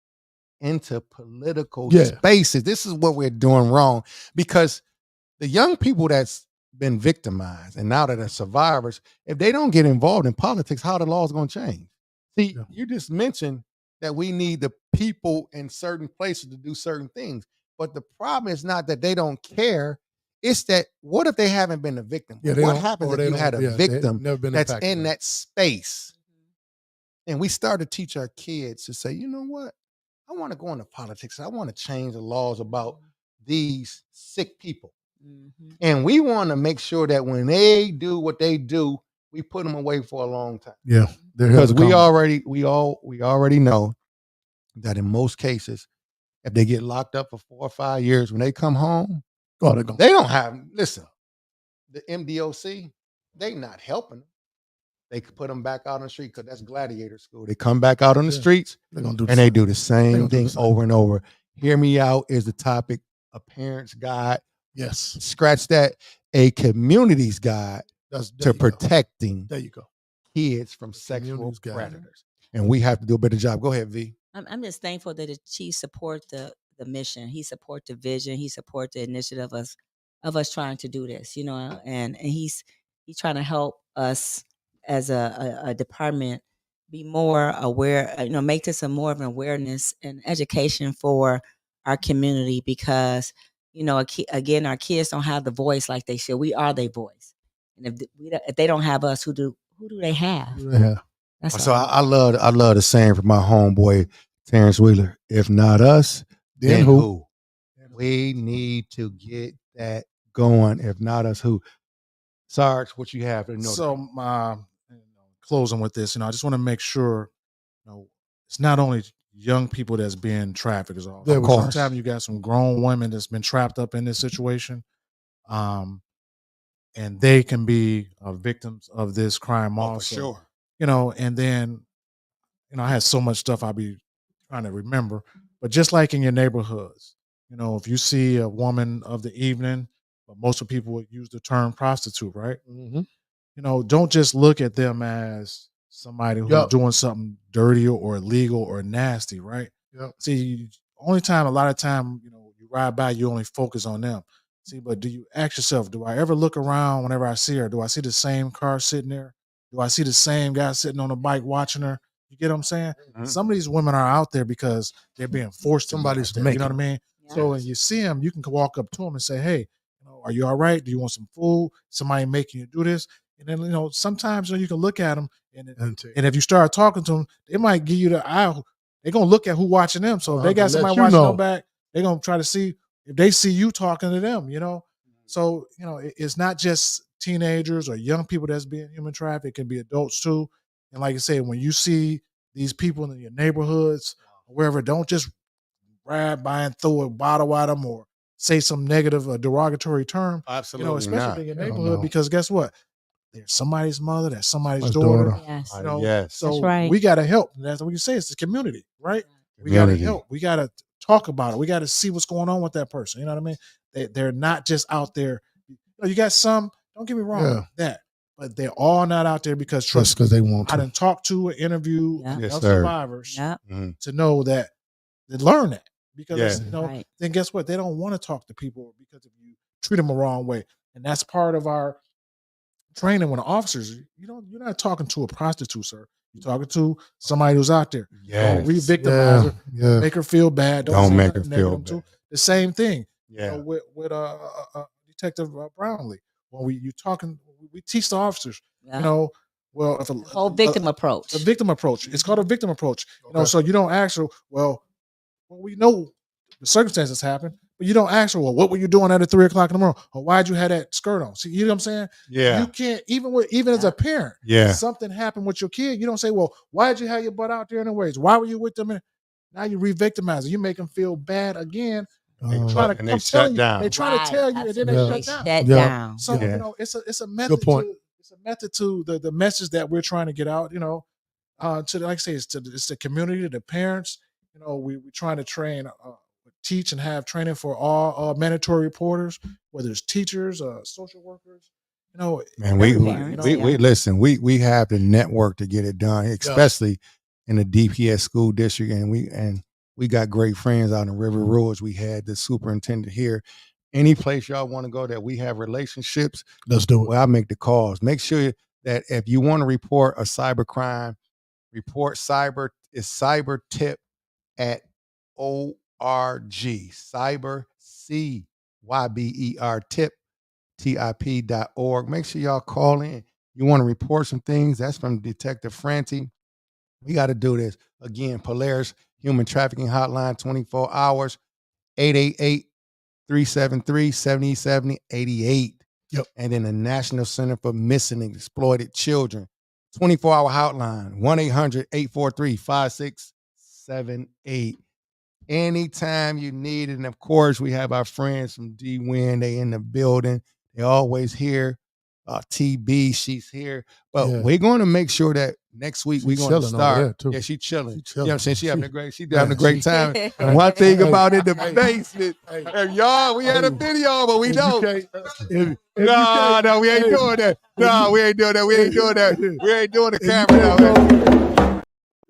into political Yeah. spaces. This is what we're doing wrong, because the young people that's been victimized and now that are survivors, if they don't get involved in politics, how the law is going to change? See, Yeah. you just mentioned that we need the people in certain places to do certain things. But the problem is not that they don't care. It's that, what if they haven't been a victim? Yeah, they What don't- happens or if they you don't- had a yeah, they've victim never been that's impacted in by it. that space? And we start to teach our kids to say, you know what? I want to go into politics. I want to change the laws about these sick people. Mhm. And we want to make sure that when they do what they do, we put them away for a long time. Yeah. They're Because held we accountable. already know that in most cases, if they get locked up for 4 or 5 years, when they come home, Oh, they're gonna. They don't have, listen, the MDOC, they not helping them. They could put them back out on the street because that's gladiator school. They come back out on the Yeah. streets They're gonna do. and they do the same gonna do thing the same. over and over. Hear me out is the topic. A parent's guide. Yes. Scratch that. A community's guide That's to protecting There you go. kids from sexual community's guide. predators. And we have to do a better job. Go ahead, V. I'm just thankful that the chief support the mission. He support the vision. He support the initiative of us trying to do this, you know, and he's trying to help us as a department be more aware, you know, make this a more of an awareness and education for our community because, you know, again, our kids don't have the voice like they should. We are their voice. And if they don't have us, who do they have? Yeah. That's So all. I love the saying from my homeboy Terrence Wheeler. If not us, then who? We need to get that going. If not us, who? Sarge, what you have? So, closing with this, I just want to make sure, it's not only young people that's being trafficked. Is all. Of course. Sometimes you got some grown women that's been trapped up in this situation, and they can be victims of this crime also. For sure. And then, I had so much stuff I'll be trying to remember, but just like in your neighborhoods, if you see a woman of the evening, but most of people would use the term prostitute, right? Mm-hmm. Don't just look at them as somebody who's Yup. doing something dirty or illegal or nasty, right? Yep. See, a lot of time, you ride by, you only focus on them. See, but do you ask yourself, do I ever look around whenever I see her? Do I see the same car sitting there? Do I see the same guy sitting on a bike watching her? You get what I'm saying? Mhm. Some of these women are out there because they're being forced to. Somebody's be out there, you know what I making mean? Yeah. So when you see them, you can walk up to them and say, "Hey, are you all right? Do you want some food? Somebody making you do this?" And then sometimes you can look at them, and if you start talking to them, they might give you the eye. They're gonna look at who watching them. So if they got To let somebody you watching know. them back, they're gonna try to see if they see you talking to them. So it's not just teenagers or young people that's being human trafficked. It can be adults too. And like I say, when you see these people in your neighborhoods or wherever, don't just grab by and throw a bottle at them or say some negative or derogatory term. Absolutely Especially not. in your Hell neighborhood, no. because guess what? There's somebody's mother, that's somebody's Somebody's daughter. daughter. Yes. Yes. So That's right. we gotta help. That's what you say. It's the community, right? We gotta Community. help. We gotta talk about it. We gotta see what's going on with that person. You know what I mean? They're not just out there. You got some. Don't get me wrong. But they're all not out there because Just trust. because they want I to. done talked to and interviewed Yeah. Yes, enough sir. survivors Yeah. to know that they learn that because Yeah. Right. then guess what? They don't want to talk to people because if you treat them the wrong way, and that's part of our training. When the officers, you're not talking to a prostitute, sir. You're talking to somebody who's out there. Yes. Don't re-victimize her. Yeah. Make her feel bad. Don't say make her nothing feel negative to bad. The same thing. Yeah. With Detective Brownlee. When we teach the officers. Yeah. Well, if a Whole victim approach. a victim approach. It's called a victim approach. Okay. So you don't ask her, well, we know the circumstances happen, but you don't ask her, well, what were you doing at 3 o'clock in the morning? Or why'd you have that skirt on? See, you know what I'm saying? Yeah. You can't, even as a parent, Yeah. something happened with your kid. You don't say, well, why'd you have your butt out there anyways? Why were you with them? Now you re-victimize them. You make them feel bad again. They Try to, and they I'm shut telling you, down. they try to tell you, and then they Absolutely. shut down. Shut Yeah. down. So Yeah. it's a method. point. It's a method to the message that we're trying to get out. To like I say, it's the community, the parents. We're trying to train, teach, and have training for all mandatory reporters, whether it's teachers, social workers. Man, we everybody, we listen. We have the network to get it done, especially in the DPS school district, and we got great friends out in River Rouge. We had the superintendent here. Any place y'all want to go that we have relationships, Let's do it. well, I make the calls. Make sure that if you want to report a cyber crime, report cyber is cyber tip at ORG. Cyber CYBER tip TIP.org. Make sure y'all call in. You want to report some things? That's from Detective Franti. We got to do this. Again, Polaris Human Trafficking Hotline, 24 hours, 888-373-7070-88. Yep. And then the National Center for Missing and Exploited Children, 24-hour hotline, 1-800-843-5678. anytime you need it. And of course, we have our friends from D-Win. They in the building. They always here. TB, she's here. But Yeah. we're going to make sure that next week we're She's going to chilling over there, start. too. Yeah, she's chilling. She You know what I'm saying? She having a great she- time. Hey. And one thing Hey, about in the hey, basement, hey, and y'all, we had a hey, video, but we if you don't. can't- if you No, can't- no, we ain't hey, doing that. No, we ain't doing that. We ain't doing that. We ain't doing the if you camera can't now. go-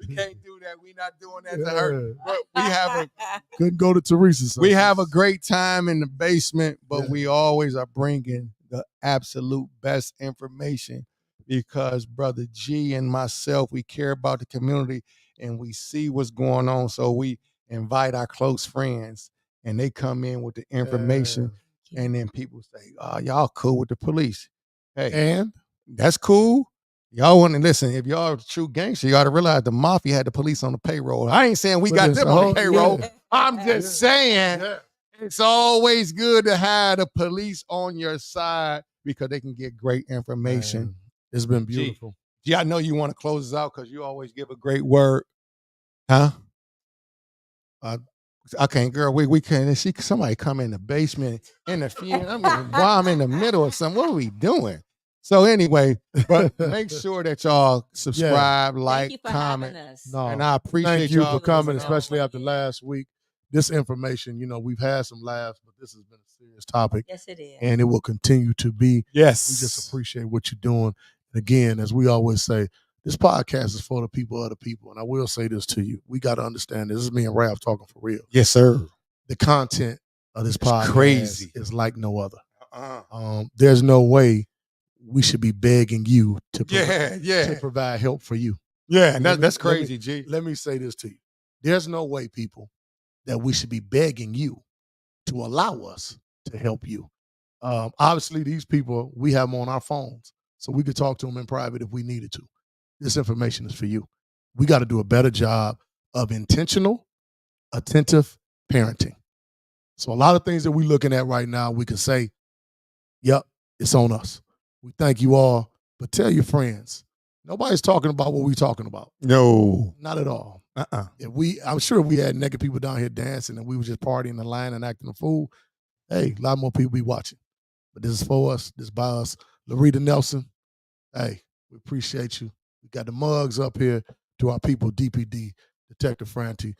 We can't do that. We not doing that to her. But couldn't go to Teresa's. we have a great time in the basement, but Yeah. we always are bringing the absolute best information because Brother G and myself, we care about the community and we see what's going on. So we invite our close friends and they come in with the information. And then people say, oh, y'all cool with the police. Hey, And that's cool. Y'all want to listen. If y'all a true gangster, you got to realize the mafia had the police on the payroll. I ain't saying we But got it's them a on whole- the payroll. yeah. I'm just saying yeah. it's always good to have the police on your side because they can get great information. Man, it's been beautiful. Yeah, I know you want to close us out because you always give a great word. Huh? I can't, girl. We can't see somebody come in the basement interfering. I mean, while I'm in the middle of something, what are we doing? So anyway, but make sure that y'all subscribe, Thank like, you for comment, having us. No, and I appreciate thank you y'all for coming, listening. especially after last week. This information, we've had some laughs, but this has been a serious topic, Yes, it is. and it will continue to be. Yes, We just appreciate what you're doing. And again, as we always say, this podcast is for the people of the people. And I will say this to you. We got to understand this. This is me and Raph talking for real. Yes, sir. The content of this podcast crazy. is like no other. There's no way we should be begging you to Yeah. provide help for you. Yeah, and Let me- that's let me- crazy, G. Let me say this to you. There's no way, people, that we should be begging you to allow us to help you. Obviously, these people, we have them on our phones, so we could talk to them in private if we needed to. This information is for you. We got to do a better job of intentional, attentive parenting. So a lot of things that we're looking at right now, we can say, yep, it's on us. We thank you all, but tell your friends. Nobody's talking about what we're talking about. No. Not at all. I'm sure if we had naked people down here dancing and we were just partying in the line and acting a fool, hey, a lot more people be watching. But this is for us. This is by us. Larita Nelson, hey, we appreciate you. We got the mugs up here to our people, DPD, Detective Franti,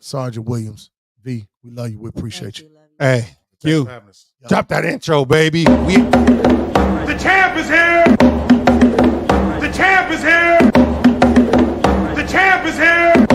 Sergeant Williams, V, we love you. We appreciate you. Love you. Hey, Thanks you. for having us. Drop that intro, baby. The champ is here! The champ is here! The champ is here!